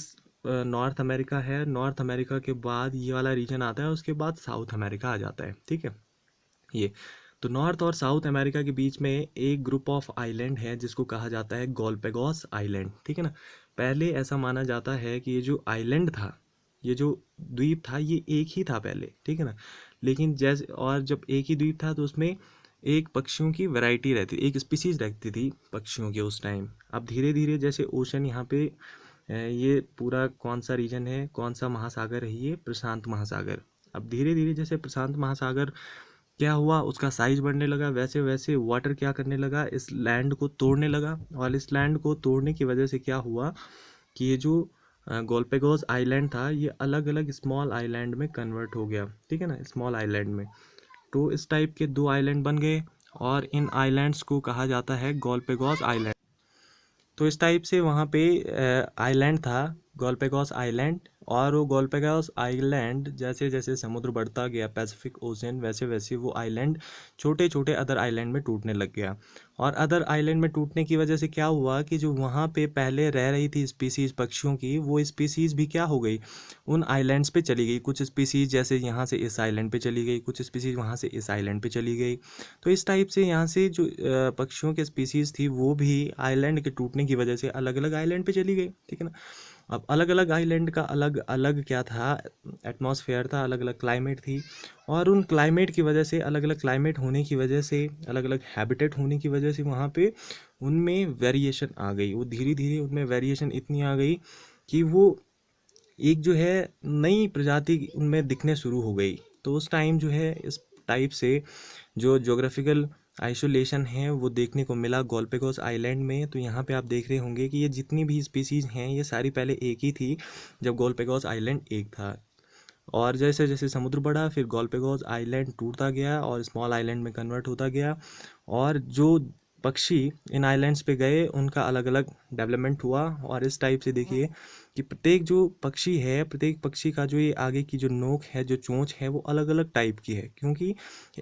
नॉर्थ अमेरिका है, नॉर्थ अमेरिका के बाद ये वाला रीजन आता है, उसके बाद साउथ अमेरिका आ जाता है, ठीक है। ये तो नॉर्थ और साउथ अमेरिका के बीच में एक ग्रुप ऑफ आइलैंड है जिसको कहा जाता है गोलपेगोस आइलैंड, ठीक है ना। पहले ऐसा माना जाता है कि ये जो आइलैंड था, ये जो द्वीप था, ये एक ही था पहले, ठीक है ना। लेकिन जैसे, और जब एक ही द्वीप था तो उसमें एक पक्षियों की वैरायटी रहती, एक स्पीसीज रहती थी पक्षियों के उस टाइम। अब धीरे धीरे जैसे ओशन, यहाँ पे ये पूरा कौन सा रीजन है, कौन सा महासागर है, ये प्रशांत महासागर। अब धीरे धीरे जैसे प्रशांत महासागर क्या हुआ, उसका साइज बढ़ने लगा, वैसे वैसे वाटर क्या करने लगा, इस लैंड को तोड़ने लगा, और इस लैंड को तोड़ने की वजह से क्या हुआ कि ये जो गोलपेगोस आइलैंड था, ये अलग अलग स्मॉल आइलैंड में कन्वर्ट हो गया, ठीक है ना, स्मॉल आइलैंड में। तो इस टाइप के दो आइलैंड बन गए, और इन आइलैंड्स को कहा जाता है गोलपेगोस आइलैंड। तो इस टाइप से वहाँ पे आइलैंड था, गोलपेगोस आइलैंड, और वो गोलपेगोस आइलैंड जैसे जैसे समुद्र बढ़ता गया, पैसिफिक ओशन, वैसे वैसे वो आइलैंड छोटे छोटे अदर आइलैंड में टूटने लग गया। और अदर आइलैंड में टूटने की वजह से क्या हुआ कि जो वहाँ पे पहले रह रही थी स्पीसीज़ पक्षियों की, वो स्पीसीज़ भी क्या हो गई, उन आइलैंड्स पे चली गई। कुछ स्पीसीज़ जैसे यहाँ से इस आइलैंड पे चली गई, कुछ स्पीसीज़ वहाँ से इस आइलैंड पे चली गई। तो इस टाइप से यहाँ से जो पक्षियों के स्पीसीज़ थी, वो भी आइलैंड के टूटने की वजह से अलग अलग आइलैंड पे चली गई, ठीक है ना। अब अलग अलग आइलैंड का अलग अलग क्या था, एटमॉस्फेयर था, अलग अलग क्लाइमेट थी, और उन क्लाइमेट की वजह से, अलग अलग क्लाइमेट होने की वजह से, अलग अलग हैबिटेट होने की वजह से वहाँ पे उनमें वेरिएशन आ गई। वो धीरे धीरे उनमें वेरिएशन इतनी आ गई कि वो एक जो है नई प्रजाति उनमें दिखने शुरू हो गई। तो उस टाइम जो है इस टाइप से जो ज्योग्राफिकल आइसोलेशन है वो देखने को मिला गोलपेगोस आइलैंड में। तो यहाँ पे आप देख रहे होंगे कि ये जितनी भी स्पीसीज़ हैं, ये सारी पहले एक ही थी जब गोलपेगोस आइलैंड एक था, और जैसे जैसे समुद्र बढ़ा, फिर गोलपेगोस आइलैंड टूटता गया और स्मॉल आइलैंड में कन्वर्ट होता गया, और जो पक्षी इन आइलैंड्स पे गए उनका अलग अलग डेवलपमेंट हुआ। और इस टाइप से देखिए कि प्रत्येक जो पक्षी है, प्रत्येक पक्षी का जो ये आगे की जो नोक है, जो चोंच है, वो अलग अलग टाइप की है, क्योंकि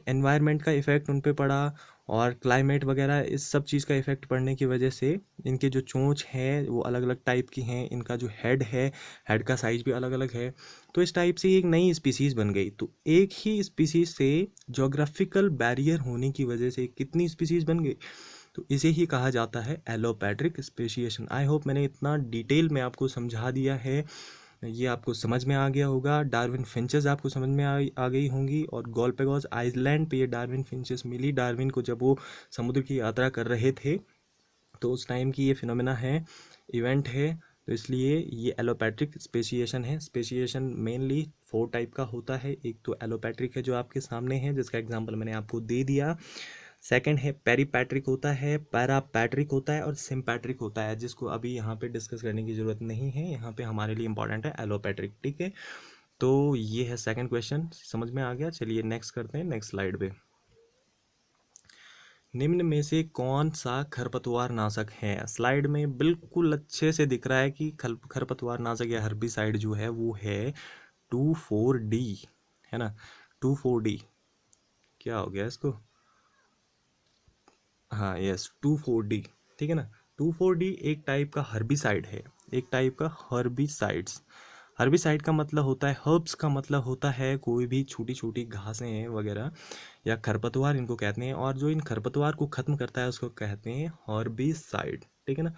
एनवायरनमेंट का इफ़ेक्ट उन पे पड़ा, और क्लाइमेट वगैरह इस सब चीज़ का इफ़ेक्ट पड़ने की वजह से इनके जो चोंच है वो अलग अलग टाइप की हैं। इनका जो हेड है, हेड का साइज़ भी अलग अलग है। तो इस टाइप से एक नई स्पीसीज़ बन गई। तो एक ही स्पीसीज़ से ज्योग्राफिकल बैरियर होने की वजह से कितनी स्पीसीज़ बन गई, तो इसे ही कहा जाता है एलोपैट्रिक स्पेसिएशन। आई होप मैंने इतना डिटेल में आपको समझा दिया है, ये आपको समझ में आ गया होगा। डार्विन फिंचेस आपको समझ में आ गई होंगी, और गॉलपेगोस आइलैंड पे ये डार्विन फिंचेस मिली डार्विन को जब वो समुद्र की यात्रा कर रहे थे, तो उस टाइम की ये फिनोमेना है, इवेंट है। तो इसलिए ये एलोपैट्रिक स्पेसिएशन है। स्पेसिएशन मेनली 4 टाइप का होता है। एक तो एलोपैट्रिक है जो आपके सामने है, जिसका एग्जांपल मैंने आपको दे दिया। सेकंड है पेरीपैट्रिक होता है, पैरापैट्रिक होता है, और सिम्पैट्रिक होता है, जिसको अभी यहाँ पे डिस्कस करने की ज़रूरत नहीं है। यहाँ पे हमारे लिए इंपॉर्टेंट है एलोपैट्रिक, ठीक है। तो ये है सेकंड क्वेश्चन, समझ में आ गया। चलिए नेक्स्ट करते हैं, नेक्स्ट स्लाइड पे। निम्न में से कौन सा खरपतवार नाशक है? स्लाइड में बिल्कुल अच्छे से दिख रहा है कि खरपतवार नाशक या हर्बिसाइड जो है वो है 2,4-D, है ना। 2,4-D क्या हो गया इसको, हाँ यस 2,4-D, ठीक है ना। 2,4-D एक टाइप का हर्बिसाइड है, एक टाइप का हर्बिसाइड्स। हर्बिसाइड का मतलब होता है, हर्ब्स का मतलब होता है कोई भी छोटी छोटी घासें वगैरह या खरपतवार इनको कहते हैं, और जो इन खरपतवार को ख़त्म करता है उसको कहते हैं हर्बिसाइड, ठीक है ना।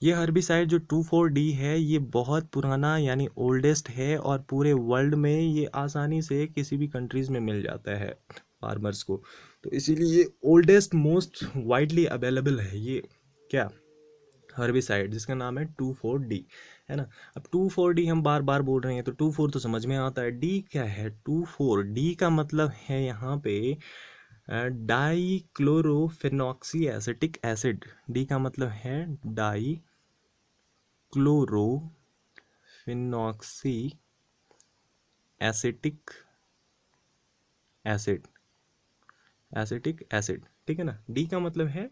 ये हर्बिसाइड जो 2,4-D है ये बहुत पुराना यानी ओल्डेस्ट है, और पूरे वर्ल्ड में ये आसानी से किसी भी कंट्रीज़ में मिल जाता है फार्मर्स को। तो इसीलिए ये ओल्डेस्ट मोस्ट वाइडली अवेलेबल है ये क्या, हर्बिसाइड, जिसका नाम है 2,4-D, है ना। अब 2,4-D हम बार बार बोल रहे हैं, तो 2,4 तो समझ में आता है, डी क्या है 2,4-D का मतलब है यहाँ पे डाईक्लोरोफेनॉक्सी एसिटिक एसिड। डी का मतलब है डाईक्लोरोफेनॉक्सी एसिटिक एसिड, एसिटिक एसिड, ठीक है ना। डी का मतलब है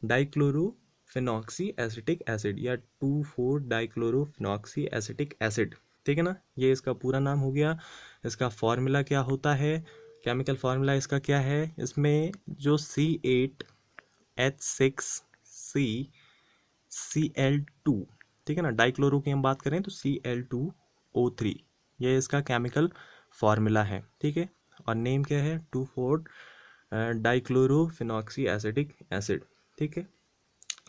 डाईक्लोरोफेनॉक्सी एसिटिक एसिड या 2,4-डाईक्लोरोफेनॉक्सी एसिटिक एसिड, ठीक है ना। ये इसका पूरा नाम हो गया। इसका फॉर्मूला क्या होता है, केमिकल फार्मूला इसका क्या है, इसमें जो C8H6CCl2, ठीक है ना, डाईक्लोरो की हम बात करें तो Cl2O3, ये इसका केमिकल फार्मूला है, ठीक है। और नेम क्या है 2,4-डाईक्लोरोफेनॉक्सी एसिटिक एसिड, ठीक है।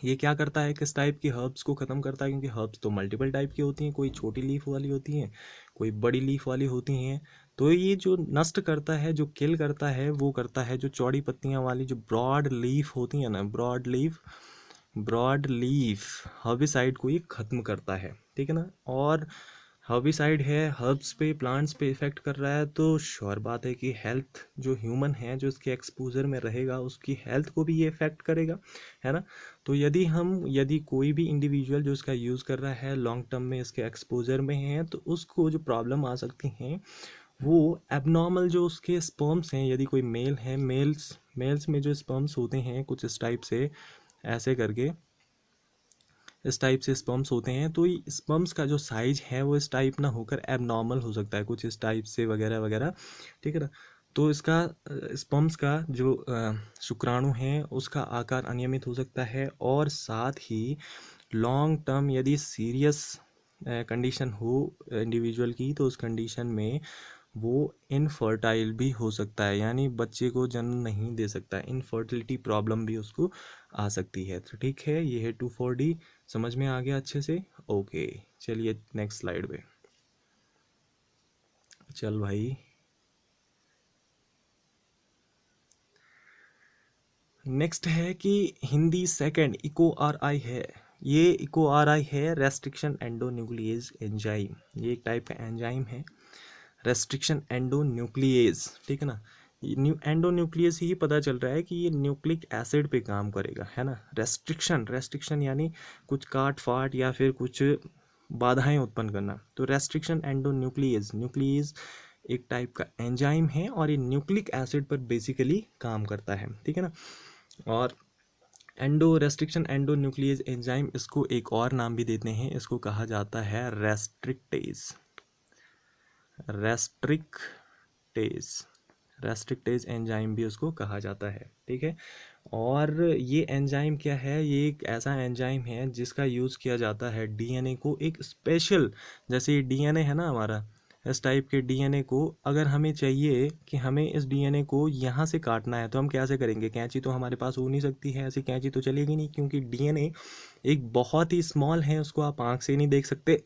ये क्या करता है, किस टाइप की हर्ब्स को ख़त्म करता है, क्योंकि हर्ब्स तो मल्टीपल टाइप की होती हैं, कोई छोटी लीफ वाली होती हैं, कोई बड़ी लीफ वाली होती हैं। तो ये जो नष्ट करता है, जो किल करता है, वो करता है जो चौड़ी पत्तियां वाली जो ब्रॉड लीफ होती हैं ना, ब्रॉड लीफ हर्बिसाइड को ये ख़त्म करता है, ठीक है ना। और हर्बिसाइड है, हर्ब्स पे प्लांट्स पे इफेक्ट कर रहा है, तो श्योर बात है कि हेल्थ जो ह्यूमन है जो इसके एक्सपोजर में रहेगा उसकी हेल्थ को भी ये इफेक्ट करेगा, है ना। तो यदि कोई भी इंडिविजुअल जो इसका यूज़ कर रहा है लॉन्ग टर्म में इसके एक्सपोजर में है, तो उसको जो प्रॉब्लम आ सकती हैं वो एबनॉर्मल जो उसके स्पर्म्स हैं, यदि कोई मेल है, मेल्स में जो स्पर्म्स होते हैं कुछ इस टाइप से, ऐसे करके इस टाइप से स्पर्म्स होते हैं, तो ये स्पर्म्स का जो साइज है वो इस टाइप ना होकर एबनॉर्मल हो सकता है, कुछ इस टाइप से वगैरह वगैरह, ठीक है ना। तो इसका स्पर्म्स का जो शुक्राणु है उसका आकार अनियमित हो सकता है, और साथ ही लॉन्ग टर्म यदि सीरियस कंडीशन हो इंडिविजुअल की, तो उस कंडीशन में वो इनफर्टाइल भी हो सकता है, यानी बच्चे को जन्म नहीं दे सकता, इनफर्टिलिटी प्रॉब्लम भी उसको आ सकती है। तो ठीक है, ये है 2,4-D, समझ में आ गया अच्छे से, ओके। चलिए नेक्स्ट स्लाइड पे, चल भाई। नेक्स्ट है कि हिंदी सेकंड ICORI है। ये ICORI है रेस्ट्रिक्शन एंडोन्यूक्लिएज एंजाइम, ये एक टाइप का एंजाइम है, रेस्ट्रिक्शन एंडोन्यूक्लिएज, ठीक है ना। एंडोन्यूक्लियस ही पता चल रहा है कि ये न्यूक्लिक एसिड पे काम करेगा, है ना। रेस्ट्रिक्शन यानी कुछ काट फाट या फिर कुछ बाधाएं उत्पन्न करना, तो रेस्ट्रिक्शन एंडोन्यूक्लियस, न्यूक्लियस एक टाइप का एंजाइम है, और ये न्यूक्लिक एसिड पर बेसिकली काम करता है, ठीक है ना। और रेस्ट्रिक्शन एंडोन्यूक्लियस एंजाइम, इसको एक और नाम भी देते हैं, इसको कहा जाता है रेस्ट्रिक्टेज एंजाइम भी उसको कहा जाता है, ठीक है। और ये एंजाइम क्या है, ये एक ऐसा एंजाइम है जिसका यूज़ किया जाता है डीएनए को एक स्पेशल, जैसे डीएनए है ना हमारा, इस टाइप के डीएनए को अगर हमें चाहिए कि हमें इस डीएनए को यहाँ से काटना है तो हम कैसे करेंगे? कैंची तो हमारे पास हो नहीं सकती है, ऐसी कैंची तो चलेगी नहीं, क्योंकि डीएनए एक बहुत ही स्मॉल है, उसको आप आँख से नहीं देख सकते।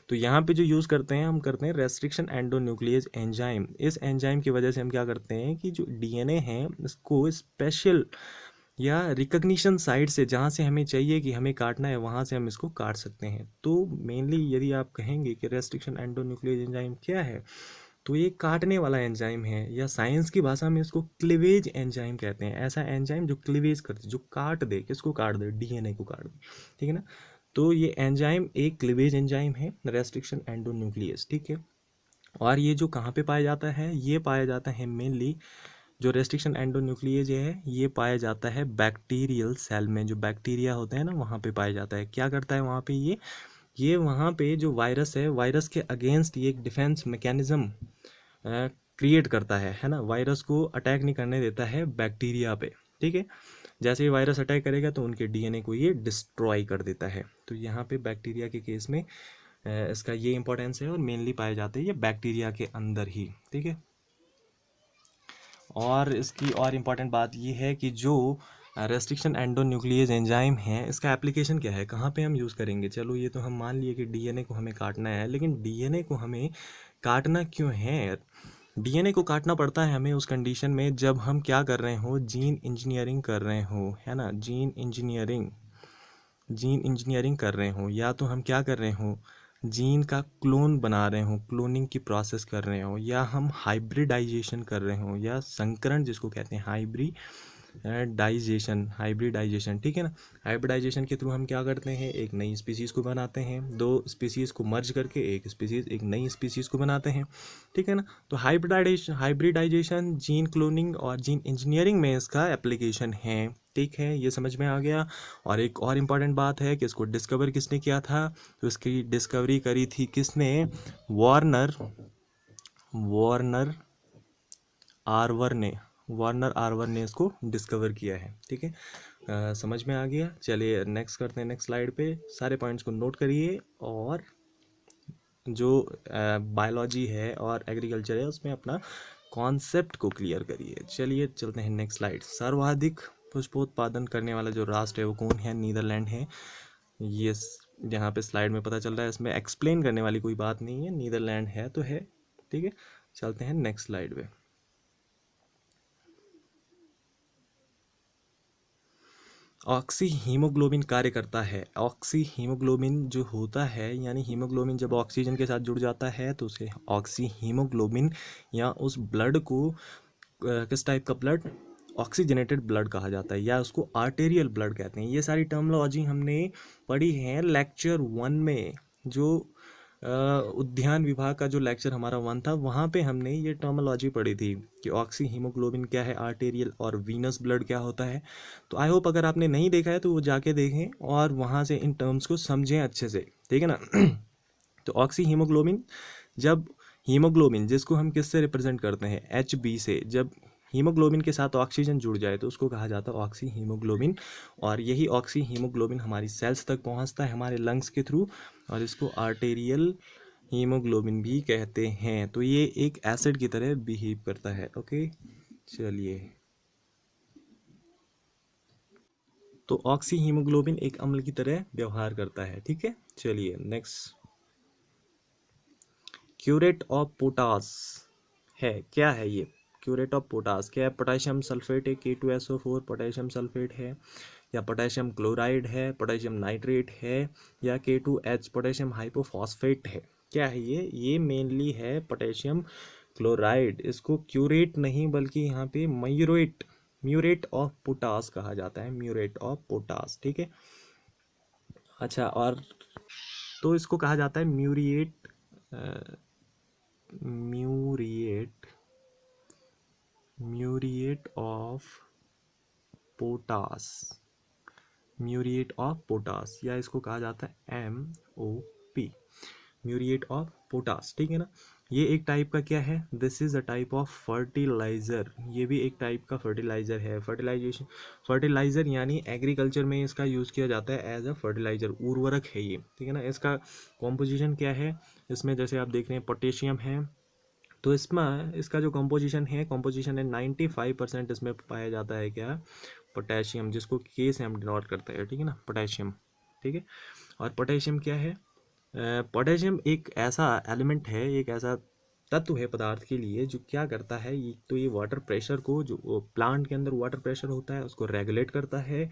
तो यहाँ पे जो यूज़ करते हैं, हम करते हैं रेस्ट्रिक्शन एंडोन्यूक्लियेज एंजाइम। इस एंजाइम की वजह से हम क्या करते हैं कि जो डीएनए है इसको स्पेशल या रिकग्निशन साइट से, जहाँ से हमें चाहिए कि हमें काटना है, वहाँ से हम इसको काट सकते हैं। तो मेनली यदि आप कहेंगे कि रेस्ट्रिक्शन एंडोन्यूक्लियेज एंजाइम क्या है, तो ये काटने वाला एंजाइम है, या साइंस की भाषा में इसको क्लीवेज एंजाइम कहते हैं। ऐसा एंजाइम जो क्लीवेज करते, जो काट दे, किसको काट दे? डीएनए को काट दे, ठीक है ना। तो ये एंजाइम एक क्लीवेज एंजाइम है, रेस्ट्रिक्शन एंडोन्यूक्लियस, ठीक है। और ये जो कहाँ पे पाया जाता है? ये पाया जाता है मेनली, जो रेस्ट्रिक्शन एंडोन्यूक्लियेज है ये पाया जाता है बैक्टीरियल सेल में। जो बैक्टीरिया होते हैं ना, वहाँ पे पाया जाता है। क्या करता है वहाँ पे? ये वहाँ पे जो वायरस है, वायरस के अगेंस्ट ये एक डिफेंस मैकेनिज्म क्रिएट करता है ना। वायरस को अटैक नहीं करने देता है बैक्टीरिया पे, ठीक है। जैसे ही वायरस अटैक करेगा तो उनके डीएनए को ये डिस्ट्रॉय कर देता है। तो यहाँ पे बैक्टीरिया के केस में इसका ये इंपॉर्टेंस है, और मेनली पाए जाते हैं ये बैक्टीरिया के अंदर ही, ठीक है। और इसकी और इम्पॉर्टेंट बात ये है कि जो रेस्ट्रिक्शन एंडोन्यूक्लियेज एंजाइम है, इसका एप्लीकेशन क्या है, कहाँ पे हम यूज़ करेंगे? चलो ये तो हम मान लिए कि डीएनए को हमें काटना है, लेकिन डीएनए को हमें काटना क्यों है? डीएनए को काटना पड़ता है हमें उस कंडीशन में जब हम क्या कर रहे हो? जीन इंजीनियरिंग कर रहे हो, है ना। जीन इंजीनियरिंग कर रहे हो, या तो हम क्या कर रहे हो? जीन का क्लोन बना रहे हो, क्लोनिंग की प्रोसेस कर रहे हो, या हम हाइब्रिडाइजेशन कर रहे हो, या संकरण जिसको कहते हैं हाइब्रिडाइजेशन, ठीक है ना। हाइब्रिडाइजेशन के थ्रू हम क्या करते हैं? एक नई स्पीसीज़ को बनाते हैं, दो स्पीसीज़ को मर्ज करके एक नई स्पीसीज़ को बनाते हैं, ठीक है ना। तो हाइब्रिडाइजेशन, जीन क्लोनिंग और जीन इंजीनियरिंग में इसका एप्लीकेशन है, ठीक है। ये समझ में आ गया। और एक और इम्पॉर्टेंट बात है कि इसको डिस्कवर किसने किया था? तो इसकी डिस्कवरी करी थी किसने? वार्नर आर्वर ने इसको डिस्कवर किया है, ठीक है। समझ में आ गया। चलिए नेक्स्ट करते हैं, नेक्स्ट स्लाइड पे। सारे पॉइंट्स को नोट करिए, और जो बायोलॉजी है और एग्रीकल्चर है उसमें अपना कॉन्सेप्ट को क्लियर करिए। चलिए चलते हैं नेक्स्ट स्लाइड। सर्वाधिक पुष्पोत्पादन करने वाला जो राष्ट्र है वो कौन है? नीदरलैंड है। ये यहाँ पे स्लाइड में पता चल रहा है, इसमें एक्सप्लेन करने वाली कोई बात नहीं है, नीदरलैंड है तो है, ठीक है। चलते हैं नेक्स्ट स्लाइड पे। ऑक्सी हीमोग्लोबिन कार्य करता है। ऑक्सी हीमोग्लोबिन जो होता है, यानी हीमोग्लोबिन जब ऑक्सीजन के साथ जुड़ जाता है तो उसे ऑक्सी हीमोग्लोबिन, या उस ब्लड को किस टाइप का ब्लड? ऑक्सीजनेटेड ब्लड कहा जाता है, या उसको आर्टेरियल ब्लड कहते हैं। ये सारी टर्मोलॉजी हमने पढ़ी है लेक्चर 1 में। जो उद्यान विभाग का जो लेक्चर हमारा 1 था, वहाँ पे हमने ये टर्मोलॉजी पढ़ी थी कि ऑक्सी हीमोग्लोबिन क्या है, आर्टेरियल और वीनस ब्लड क्या होता है। तो आई होप अगर आपने नहीं देखा है तो वो जाके देखें और वहाँ से इन टर्म्स को समझें अच्छे से, ठीक है ना। तो ऑक्सी हीमोग्लोबिन, जब हीमोग्लोबिन जिसको हम किससे रिप्रेजेंट करते हैं? HB से, जब हीमोग्लोबिन के साथ ऑक्सीजन जुड़ जाए तो उसको कहा जाता है ऑक्सी हीमोग्लोबिन। और यही ऑक्सी हीमोग्लोबिन हमारी सेल्स तक पहुंचता है हमारे लंग्स के थ्रू, और इसको आर्टेरियल हीमोग्लोबिन भी कहते हैं। तो ये एक एसिड की तरह बिहेव करता है, ओके। चलिए, तो ऑक्सी हीमोग्लोबिन एक अम्ल की तरह व्यवहार करता है, ठीक है। चलिए नेक्स्ट। क्यूरेट ऑफ पोटास है, क्या है ये? क्यूरेट ऑफ पोटास क्या है? पोटेशियम सल्फेट है, K2SO4 पोटेशियम सल्फेट है, या पोटेशियम क्लोराइड है, पोटेशियम नाइट्रेट है, या K2H पोटेशियम हाइपोफॉस्फेट है? क्या है ये मेनली है पोटेशियम क्लोराइड। इसको क्यूरेट नहीं बल्कि यहाँ पे म्यूरेट ऑफ पोटास कहा जाता है, म्यूरेट ऑफ पोटास, ठीक है। अच्छा, और तो इसको कहा जाता है muriate of potash, muriate of potash, या इसको कहा जाता है MOP, म्यूरिएट ऑफ पोटास, ठीक है ना। ये एक टाइप का क्या है, this is a type of fertiliser, ये भी एक टाइप का फर्टिलाइज़र है। फर्टिलाइज़र यानी एग्रीकल्चर में इसका यूज़ किया जाता है एज अ फर्टिलाइज़र, उर्वरक है ये, ठीक है ना। इसका कॉम्पोजिशन क्या है, इसमें जैसे आप देख रहे हैं पोटेशियम है, तो इसमें इसका जो कंपोजिशन है 95% इसमें पाया जाता है क्या, पोटेशियम, जिसको के से हम डिनोट करते हैं, ठीक है ना, पोटेशियम, ठीक है। और पोटेशियम क्या है, पोटेशियम एक ऐसा एलिमेंट है, एक ऐसा तत्व है पदार्थ के लिए जो क्या करता है, ये तो ये वाटर प्रेशर को, जो प्लांट के अंदर वाटर प्रेशर होता है उसको रेगुलेट करता है,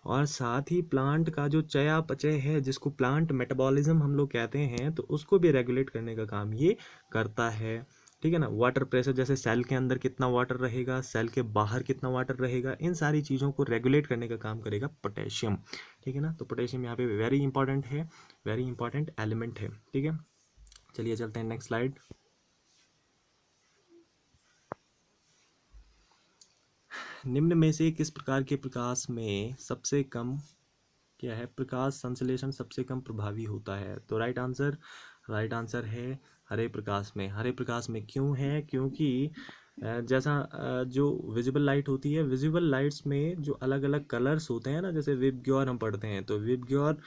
और साथ ही प्लांट का जो चयापचय है, जिसको प्लांट मेटाबॉलिज्म हम लोग कहते हैं, तो उसको भी रेगुलेट करने का काम ये करता है, ठीक है ना। वाटर प्रेशर, जैसे सेल के अंदर कितना वाटर रहेगा, सेल के बाहर कितना वाटर रहेगा, इन सारी चीज़ों को रेगुलेट करने का काम करेगा पोटेशियम, ठीक है ना। तो पोटेशियम यहाँ पे वेरी इंपॉर्टेंट है, वेरी इंपॉर्टेंट एलिमेंट है, ठीक है। चलिए चलते हैं नेक्स्ट स्लाइड। निम्न में से किस प्रकार के प्रकाश में सबसे कम क्या है, प्रकाश संश्लेषण सबसे कम प्रभावी होता है, तो राइट आंसर है हरे प्रकाश में। हरे प्रकाश में क्यों है, क्योंकि जैसा जो विजिबल लाइट होती है, विजिबल लाइट्स में जो अलग अलग कलर्स होते हैं ना, जैसे विबग्योर हम पढ़ते हैं, तो विबग्योर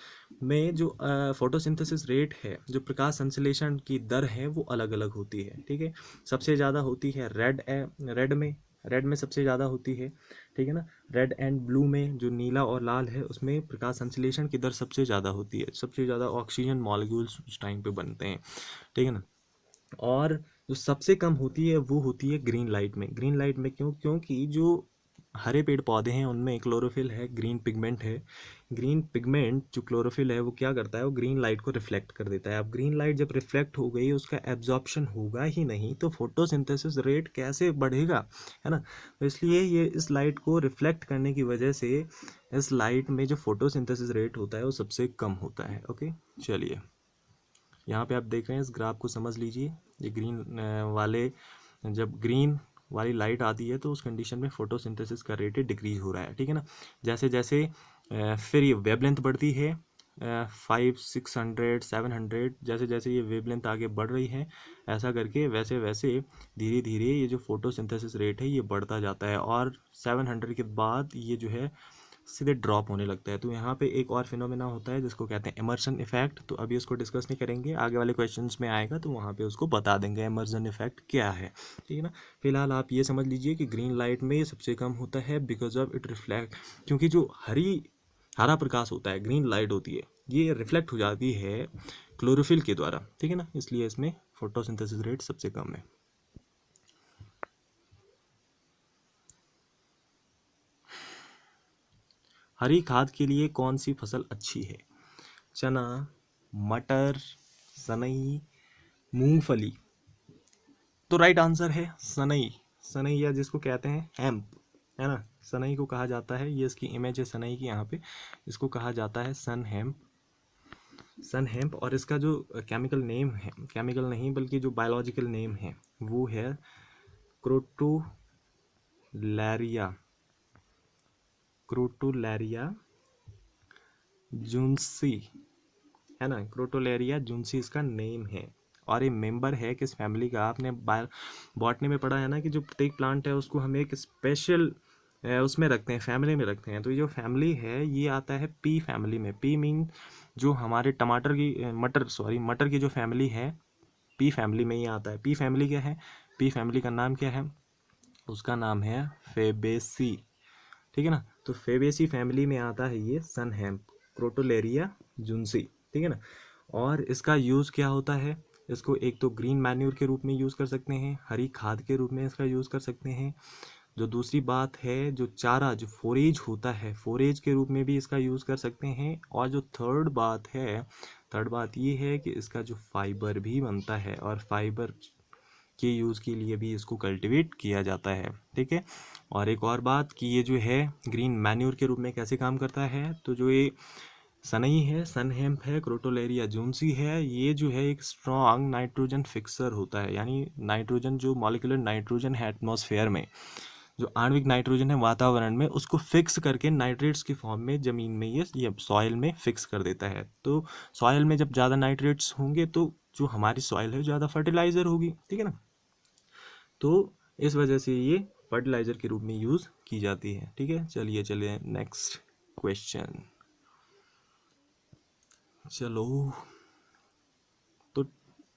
में जो फोटोसिंथेसिस रेट है, जो प्रकाश संश्लेषण की दर है, वो अलग अलग होती है, ठीक है। सबसे ज़्यादा होती है रेड में सबसे ज़्यादा होती है, ठीक है ना। रेड एंड ब्लू में, जो नीला और लाल है, उसमें प्रकाश संश्लेषण की दर सबसे ज़्यादा होती है, सबसे ज़्यादा ऑक्सीजन मॉलिक्यूल्स उस टाइम पे बनते हैं, ठीक है ना। और जो सबसे कम होती है वो होती है ग्रीन लाइट में। ग्रीन लाइट में क्यों, क्योंकि जो हरे पेड़ पौधे हैं उनमें क्लोरोफिल है, ग्रीन पिगमेंट है। ग्रीन पिगमेंट जो क्लोरोफिल है वो क्या करता है, वो ग्रीन लाइट को रिफ्लेक्ट कर देता है। अब ग्रीन लाइट जब रिफ्लेक्ट हो गई, उसका एब्जॉर्प्शन होगा ही नहीं, तो फोटोसिंथेसिस रेट कैसे बढ़ेगा, है ना। तो इसलिए ये इस लाइट को रिफ्लेक्ट करने की वजह से इस लाइट में जो फोटोसिंथेसिस रेट होता है वो सबसे कम होता है। ओके, चलिए यहाँ पे आप देख रहे हैं, इस ग्राफ को समझ लीजिए। ये वाले जब ग्रीन वाली लाइट आती है तो उस कंडीशन में फोटोसिंथेसिस का रेट डिक्रीज हो रहा है, ठीक है ना। जैसे जैसे फिर ये वेवलेंथ बढ़ती है, 500-600-700, जैसे जैसे ये वेवलेंथ आगे बढ़ रही है, ऐसा करके वैसे वैसे धीरे धीरे ये जो फोटोसिंथेसिस रेट है ये बढ़ता जाता है, और 700 के बाद ये जो है सीधे ड्रॉप होने लगता है। तो यहाँ पे एक और फिनोमेना होता है जिसको कहते हैं इमर्सन इफेक्ट। तो अभी उसको डिस्कस नहीं करेंगे, आगे वाले क्वेश्चंस में आएगा तो वहाँ पे उसको बता देंगे इमर्सन इफेक्ट क्या है, ठीक है ना। फिलहाल आप ये समझ लीजिए कि ग्रीन लाइट में सबसे कम होता है बिकॉज ऑफ इट रिफ्लेक्ट, क्योंकि जो हरा प्रकाश होता है, ग्रीन लाइट होती है, ये रिफ्लेक्ट हो जाती है क्लोरोफिल के द्वारा, ठीक है ना, इसलिए इसमें फोटोसिंथेसिस रेट सबसे कम है। हरी खाद के लिए कौन सी फसल अच्छी है, चना, मटर, सनई, मूंगफली। तो राइट आंसर है सनई। सनई या जिसको कहते हैं हेम्प, है ना, सनई को कहा जाता है, ये इसकी इमेज है सनई की यहाँ पे, इसको कहा जाता है सन हेम्प। और इसका जो केमिकल नेम है, केमिकल नहीं बल्कि जो बायोलॉजिकल नेम है, वो है क्रोटोलैरिया जुन्सी, है ना, क्रोटोलैरिया जुन्सी इसका नेम है। और ये मेंबर है किस फैमिली का, आपने बॉटनी में पढ़ा है ना कि जो प्रत्येक प्लांट है उसको हम एक स्पेशल उसमें रखते हैं, फैमिली में रखते हैं। तो ये जो फैमिली है ये आता है पी फैमिली में। पी मीन जो हमारे मटर की जो फैमिली है, पी फैमिली में ये आता है। पी फैमिली क्या है, पी फैमिली का नाम क्या है, उसका नाम है फेबेसी, ठीक है ना। तो फेबेसी फैमिली में आता है ये सन हेम्प, क्रोटोलेरिया जुन्सी, ठीक है ना। और इसका यूज़ क्या होता है, इसको एक तो ग्रीन मैन्यूर के रूप में यूज़ कर सकते हैं, हरी खाद के रूप में इसका यूज़ कर सकते हैं। जो दूसरी बात है, जो चारा, जो फोरेज होता है, फोरेज के रूप में भी इसका यूज़ कर सकते हैं। और जो थर्ड बात ये है कि इसका जो फाइबर भी बनता है, और फाइबर के यूज़ के लिए भी इसको कल्टीवेट किया जाता है, ठीक है। और एक और बात कि ये जो है ग्रीन मैन्यूर के रूप में कैसे काम करता है, तो जो ये सनई है, सन हेम्प है, क्रोटोलेरिया जुन्सी है, ये जो है एक स्ट्रॉन्ग नाइट्रोजन फिक्सर होता है। यानी नाइट्रोजन, जो मॉलिक्यूलर नाइट्रोजन है एटमॉस्फेयर में, जो आणविक नाइट्रोजन है वातावरण में, उसको फिक्स करके नाइट्रेट्स की फॉर्म में ज़मीन में ये सॉइल में फिक्स कर देता है। तो सॉइल में जब ज़्यादा नाइट्रेट्स होंगे तो जो हमारी सॉइल है ज़्यादा फर्टिलाइज़र होगी, ठीक है ना। तो इस वजह से ये फर्टिलाइज़र के रूप में यूज़ की जाती है, ठीक है। चलिए नेक्स्ट क्वेश्चन। चलो तो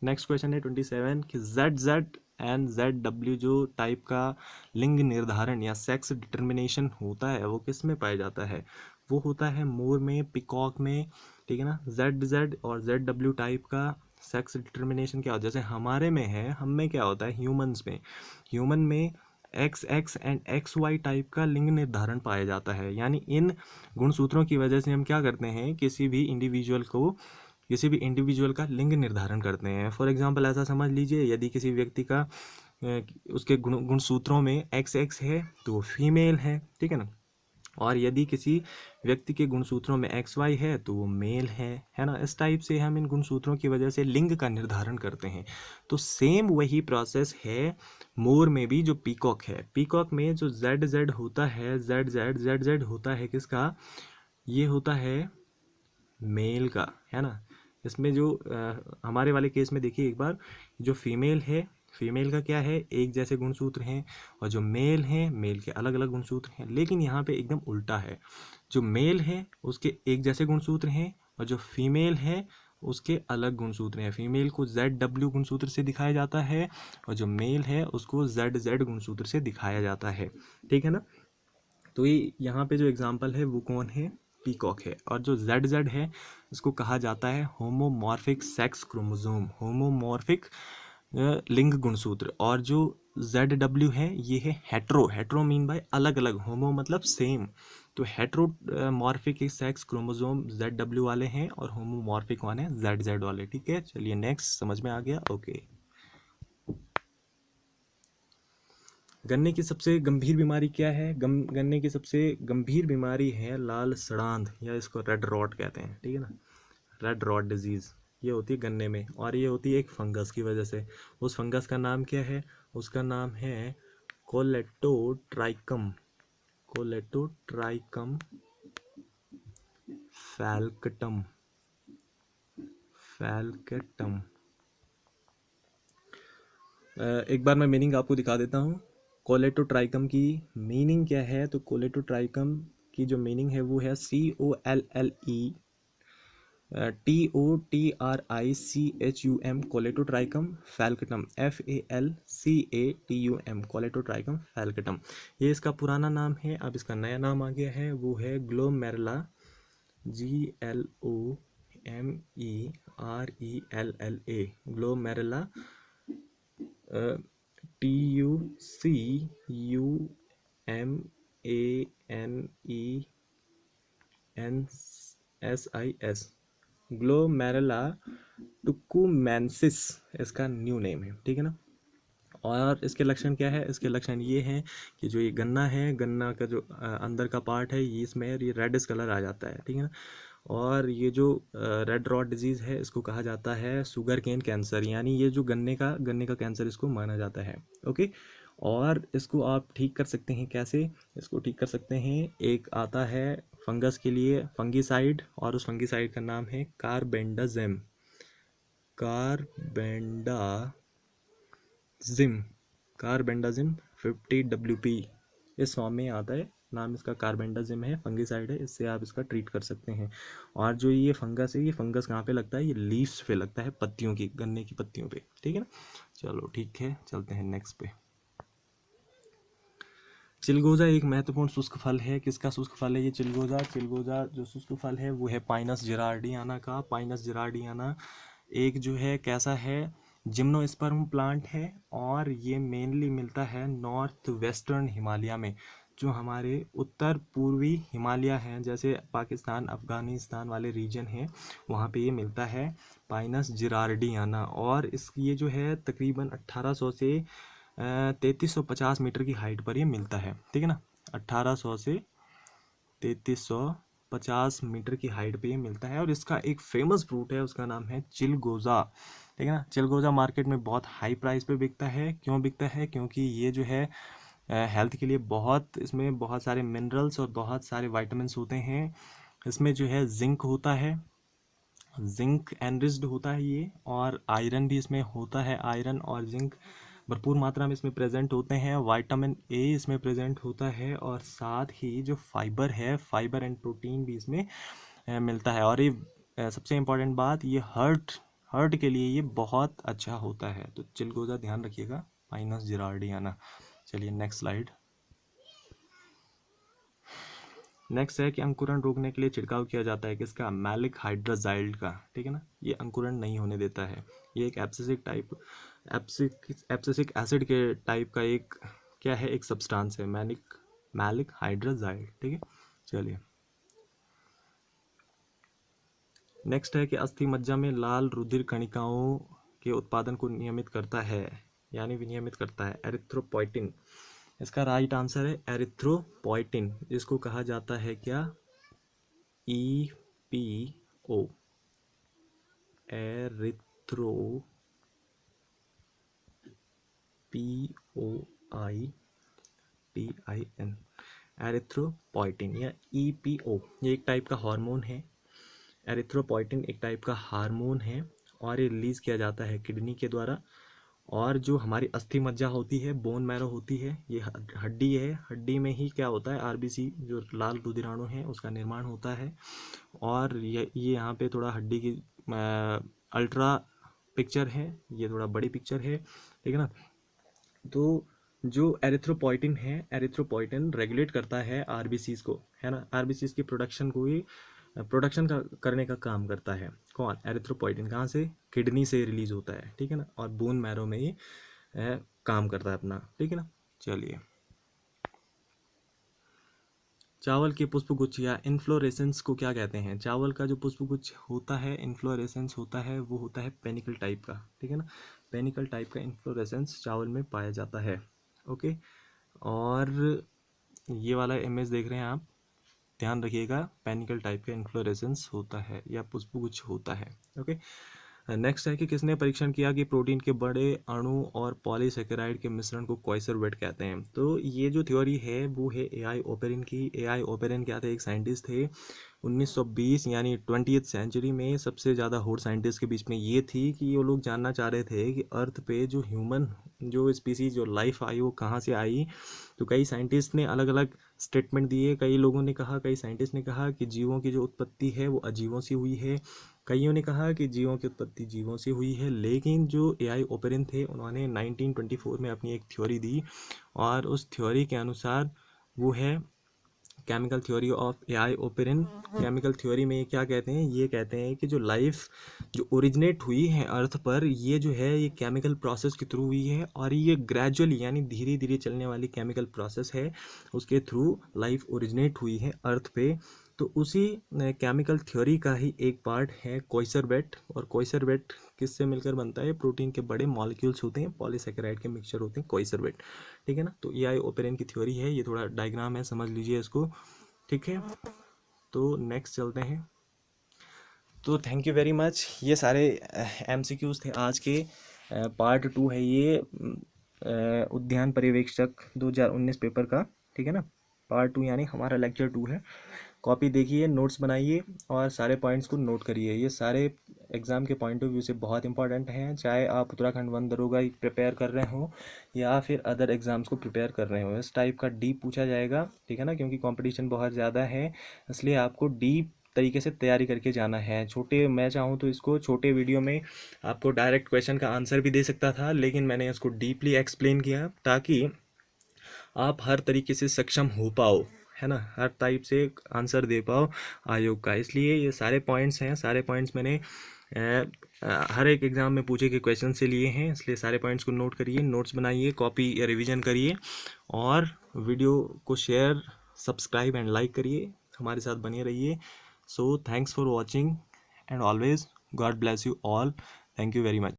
नेक्स्ट क्वेश्चन है 27 कि ZZ एंड ZW जो टाइप का लिंग निर्धारण या सेक्स डिटर्मिनेशन होता है वो किस में पाया जाता है? वो होता है मोर में, पिकॉक में, ठीक है ना। ZZ और ZW टाइप का सेक्स डिटर्मिनेशन क्या होता है? जैसे हमारे में है, हम में क्या होता है, ह्यूमन में XX एंड XY टाइप का लिंग निर्धारण पाया जाता है। यानी इन गुणसूत्रों की वजह से हम क्या करते हैं, किसी भी इंडिविजुअल का लिंग निर्धारण करते हैं। फॉर एग्जांपल ऐसा समझ लीजिए, यदि किसी व्यक्ति का उसके गुणसूत्रों में XX है तो वो फीमेल है, ठीक है ना। और यदि किसी व्यक्ति के गुणसूत्रों में XY है तो वो मेल है ना। इस टाइप से हम इन गुणसूत्रों की वजह से लिंग का निर्धारण करते हैं। तो सेम वही प्रोसेस है मोर में भी, जो पीकॉक है। पीकॉक में जो ZZ होता है, ZZ होता है किसका? ये होता है मेल का, है ना। इसमें जो हमारे वाले केस में देखिए एक बार, जो फीमेल का क्या है, एक जैसे गुणसूत्र हैं, और जो मेल है, मेल के अलग अलग गुणसूत्र हैं। लेकिन यहाँ पे एकदम उल्टा है, जो मेल है उसके एक जैसे गुणसूत्र हैं, और जो फीमेल है उसके अलग गुणसूत्र हैं। फीमेल को ZW गुणसूत्र से दिखाया जाता है, और जो मेल है उसको ZZ गुणसूत्र से दिखाया जाता है, ठीक है ना। तो ये यहाँ पे जो एग्जाम्पल है वो कौन है? पीकॉक है। और जो ZZ है इसको कहा जाता है होमोमॉर्फिक सेक्स क्रोमोसोम, होमोमॉर्फिक लिंग गुणसूत्र। और जो ZW है ये है हेट्रो मीन बाय अलग अलग, होमो मतलब सेम, तो हेट्रोमॉर्फिक सेक्स क्रोमोसोम ZW वाले हैं और होमोमॉर्फिक वाले हैं ZZ वाले, ठीक है। चलिए नेक्स्ट, समझ में आ गया? ओके। गन्ने की सबसे गंभीर बीमारी क्या है? गन्ने की सबसे गंभीर बीमारी है लाल सड़ांध, या इसको रेड रॉट कहते हैं, ठीक है ना। रेड रॉट डिजीज़ ये होती है गन्ने में, और ये होती है एक फंगस की वजह से। उस फंगस का नाम क्या है? उसका नाम है कोलेटोट्राइकम, कोलेटोट्राइकम फैल्केटम, फैल्केटम। एक बार मैं मीनिंग आपको दिखा देता हूँ। कोलेटोट्राइकम की मीनिंग क्या है? तो कोलेटोट्राइकम की जो मीनिंग है वो है COLLETOTRICHUM, कोलेटोट्राइकम फैल्केटम, FALCATUM, कोलेटोट्राइकम फैल्केटम। ये इसका पुराना नाम है, अब इसका नया नाम आ गया है, वो है glomeruli, GLOMERELLA, glomeruli TUCUMANENSIS, glomeruli टुकुमेंसिस इसका न्यू नेम है, ठीक है ना। और इसके लक्षण क्या है? इसके लक्षण ये हैं कि जो ये गन्ना है, गन्ना का जो अंदर का पार्ट है, ये इसमें ये रेडिश कलर आ जाता है, ठीक है ना। और ये जो रेड रॉट डिजीज़ है इसको कहा जाता है शुगर केन कैंसर, यानी ये जो गन्ने का कैंसर इसको माना जाता है, ओके। और इसको आप ठीक कर सकते हैं कैसे? इसको ठीक कर सकते हैं, एक आता है फंगस के लिए फंगीसाइड, और उस फंगीसाइड का नाम है कार्बेंडाजिम, कार्बेंडाजिम 50 WP, इस फॉर्म में आता है, नाम इसका कार्बेंडाजिम है, फंगीसाइड है, इससे आप इसका ट्रीट कर सकते हैं। और जो ये फंगस है, ये फंगस कहाँ पे लगता है? ये लीव्स पे लगता है, पत्तियों की, गन्ने की पत्तियों पे, ठीक है ना। चलो ठीक है, चलते हैं नेक्स्ट पे। चिलगोजा एक महत्वपूर्ण शुष्क फल है। किसका शुष्क फल है ये? चिलगोजा जो शुष्क फल है वो है पाइनस जेरार्डियाना का। पाइनस जेरार्डियाना एक जो है कैसा है, जिम्नोस्पर्म प्लांट है, और ये मेनली मिलता है नॉर्थ वेस्टर्न हिमालय में, जो हमारे उत्तर पूर्वी हिमालय हैं, जैसे पाकिस्तान अफ़गानिस्तान वाले रीजन हैं, वहाँ पे ये मिलता है पाइनस जेरार्डियाना। और ये जो है तकरीबन 1800 से 3350 मीटर की हाइट पर ये मिलता है, ठीक है ना। 1800 से 3350 मीटर की हाइट पे ये मिलता है। और इसका एक फेमस फ्रूट है, उसका नाम है चिलगोजा, ठीक है ना। चिलगोजा मार्केट में बहुत हाई प्राइस पे बिकता है। क्यों बिकता है? क्योंकि ये जो है हेल्थ के लिए बहुत, इसमें बहुत सारे मिनरल्स और बहुत सारे विटामिन्स होते हैं। इसमें जो है जिंक होता है, जिंक एनरिच्ड होता है ये, और आयरन भी इसमें होता है, आयरन और जिंक भरपूर मात्रा में इसमें प्रेजेंट होते हैं। विटामिन ए इसमें प्रेजेंट होता है, और साथ ही जो फाइबर है, फाइबर एंड प्रोटीन भी इसमें मिलता है। और ये सबसे इम्पोर्टेंट बात, ये हार्ट के लिए ये बहुत अच्छा होता है। तो चिलगोजा ध्यान रखिएगा, माइनस जिरार्डियाना। चलिए नेक्स्ट स्लाइड। नेक्स्ट है कि अंकुरण रोकने के लिए छिड़काव किया जाता है किसका, मैलिक हाइड्राजाइड का, ठीक है ना। ये अंकुरण नहीं होने देता है। ये एक एब्सिसिक एसिड के टाइप का एक क्या है, एक सब्सटेंस है, मैलिक हाइड्राजाइड, ठीक है। चलिए नेक्स्ट है कि अस्थि मज्जा में लाल रुधिर कणिकाओं के उत्पादन को नियमित करता है, यानी विनियमित करता है, एरिथ्रोपोइटिन। इसका राइट आंसर है एरिथ्रोपोइटिन, जिसको कहा जाता है क्या, EPO, एरिथ्रोपोइटिन, एरिथ्रोपोइटिन या EPO। ये एक टाइप का हार्मोन है। एरिथ्रोपोइटिन एक टाइप का हार्मोन है, और ये रिलीज किया जाता है किडनी के द्वारा। और जो हमारी अस्थि मज्जा होती है, बोन मैरो होती है, ये हड्डी है, हड्डी में ही क्या होता है, RBC जो लाल रुधिराणु है उसका निर्माण होता है। और ये यहाँ पे थोड़ा हड्डी की अल्ट्रा पिक्चर है, ये थोड़ा बड़ी पिक्चर है, ठीक है ना। तो जो एरिथ्रोपोइटिन है, एरिथ्रोपोइटिन रेगुलेट करता है RBCs को, है ना, RBCs की प्रोडक्शन को ही प्रोडक्शन करने का काम करता है। कौन, एरिथ्रोपोइटिन। कहाँ से, किडनी से रिलीज होता है, ठीक है ना, और बोन मैरो में ही काम करता है अपना, ठीक है ना। चलिए चावल के पुष्पगुच्छ या इन्फ्लोरेसेंस को क्या कहते हैं, चावल का जो पुष्पगुच्छ होता है, इन्फ्लोरेसेंस होता है, वो होता है पेनिकल टाइप का, ठीक है ना। पेनिकल टाइप का इन्फ्लोरेसेंस चावल में पाया जाता है, ओके। और ये वाला इमेज देख रहे हैं आप, ध्यान रखिएगा, पेनिकल टाइप का इन्फ्लोरेसेंस होता है या पुष्पगुच्छ होता है, ओके। नेक्स्ट है कि किसने परीक्षण किया कि प्रोटीन के बड़े अणु और पॉलीसेकेराइड के मिश्रण को क्वाइसरवेट कहते हैं। तो ये जो थ्योरी है वो है AI ओपेरिन की। AI ओपेरिन क्या थे, एक साइंटिस्ट थे। 1920 यानी 20th सेंचुरी में सबसे ज़्यादा होड़ साइंटिस्ट के बीच में ये थी कि ये लोग जानना चाह रहे थे कि अर्थ पे जो ह्यूमन जो स्पीसीज जो लाइफ आई वो कहाँ से आई। तो कई साइंटिस्ट ने अलग अलग स्टेटमेंट दिए। कई लोगों ने कहा, कई साइंटिस्ट ने कहा कि जीवों की जो उत्पत्ति है वो अजीवों से हुई है। कईयों ने कहा कि जीवों की उत्पत्ति जीवों से हुई है। लेकिन जो AI ओपेरिन थे उन्होंने 1924 में अपनी एक थ्योरी दी, और उस थ्योरी के अनुसार वो है chemical theory of AI Oparin. Chemical theory में क्या कहते हैं, ये कहते हैं कि जो लाइफ जो ओरिजिनेट हुई है अर्थ पर, ये जो है ये केमिकल प्रोसेस के थ्रू हुई है, और ये ग्रेजुअली यानी धीरे धीरे चलने वाली केमिकल प्रोसेस है, उसके थ्रू लाइफ ओरिजिनेट हुई है अर्थ पे। तो उसी केमिकल थ्योरी का ही एक पार्ट है क्वाइसरवेट। और क्वाइसरवेट किससे मिलकर बनता है, प्रोटीन के बड़े मॉलिक्यूल्स होते हैं, पॉलीसेकेराइड के मिक्सचर होते हैं, क्वाइसरवेट, ठीक है ना। तो AI ओपेरिन की थ्योरी है, ये थोड़ा डायग्राम है, समझ लीजिए इसको, ठीक है। तो नेक्स्ट चलते हैं। तो थैंक यू वेरी मच। ये सारे MCQs थे आज के। पार्ट 2 है ये, उद्यान पर्यवेक्षक 2019 पेपर का, ठीक है ना। पार्ट 2 यानी हमारा लेक्चर 2 है। कॉपी देखिए, नोट्स बनाइए और सारे पॉइंट्स को नोट करिए। ये सारे एग्ज़ाम के पॉइंट ऑफ व्यू से बहुत इंपॉर्टेंट हैं, चाहे आप उत्तराखंड वन दरोगा प्रिपेयर कर रहे हो या फिर अदर एग्ज़ाम्स को प्रिपेयर कर रहे हो। इस टाइप का डीप पूछा जाएगा, ठीक है ना, क्योंकि कंपटीशन बहुत ज़्यादा है, इसलिए आपको डीप तरीके से तैयारी करके जाना है। छोटे, मैं चाहूँ तो इसको छोटे वीडियो में आपको डायरेक्ट क्वेश्चन का आंसर भी दे सकता था, लेकिन मैंने इसको डीपली एक्सप्लेन किया ताकि आप हर तरीके से सक्षम हो पाओ, है ना, हर टाइप से आंसर दे पाओ आयोग का। इसलिए ये सारे पॉइंट्स हैं, सारे पॉइंट्स मैंने हर एक एग्ज़ाम में पूछे के क्वेश्चन से लिए हैं, इसलिए सारे पॉइंट्स को नोट करिए, नोट्स बनाइए, कॉपी या रिवीजन करिए, और वीडियो को शेयर, सब्सक्राइब एंड लाइक करिए, हमारे साथ बने रहिए। So thanks for watching and always God bless you all. Thank you very much.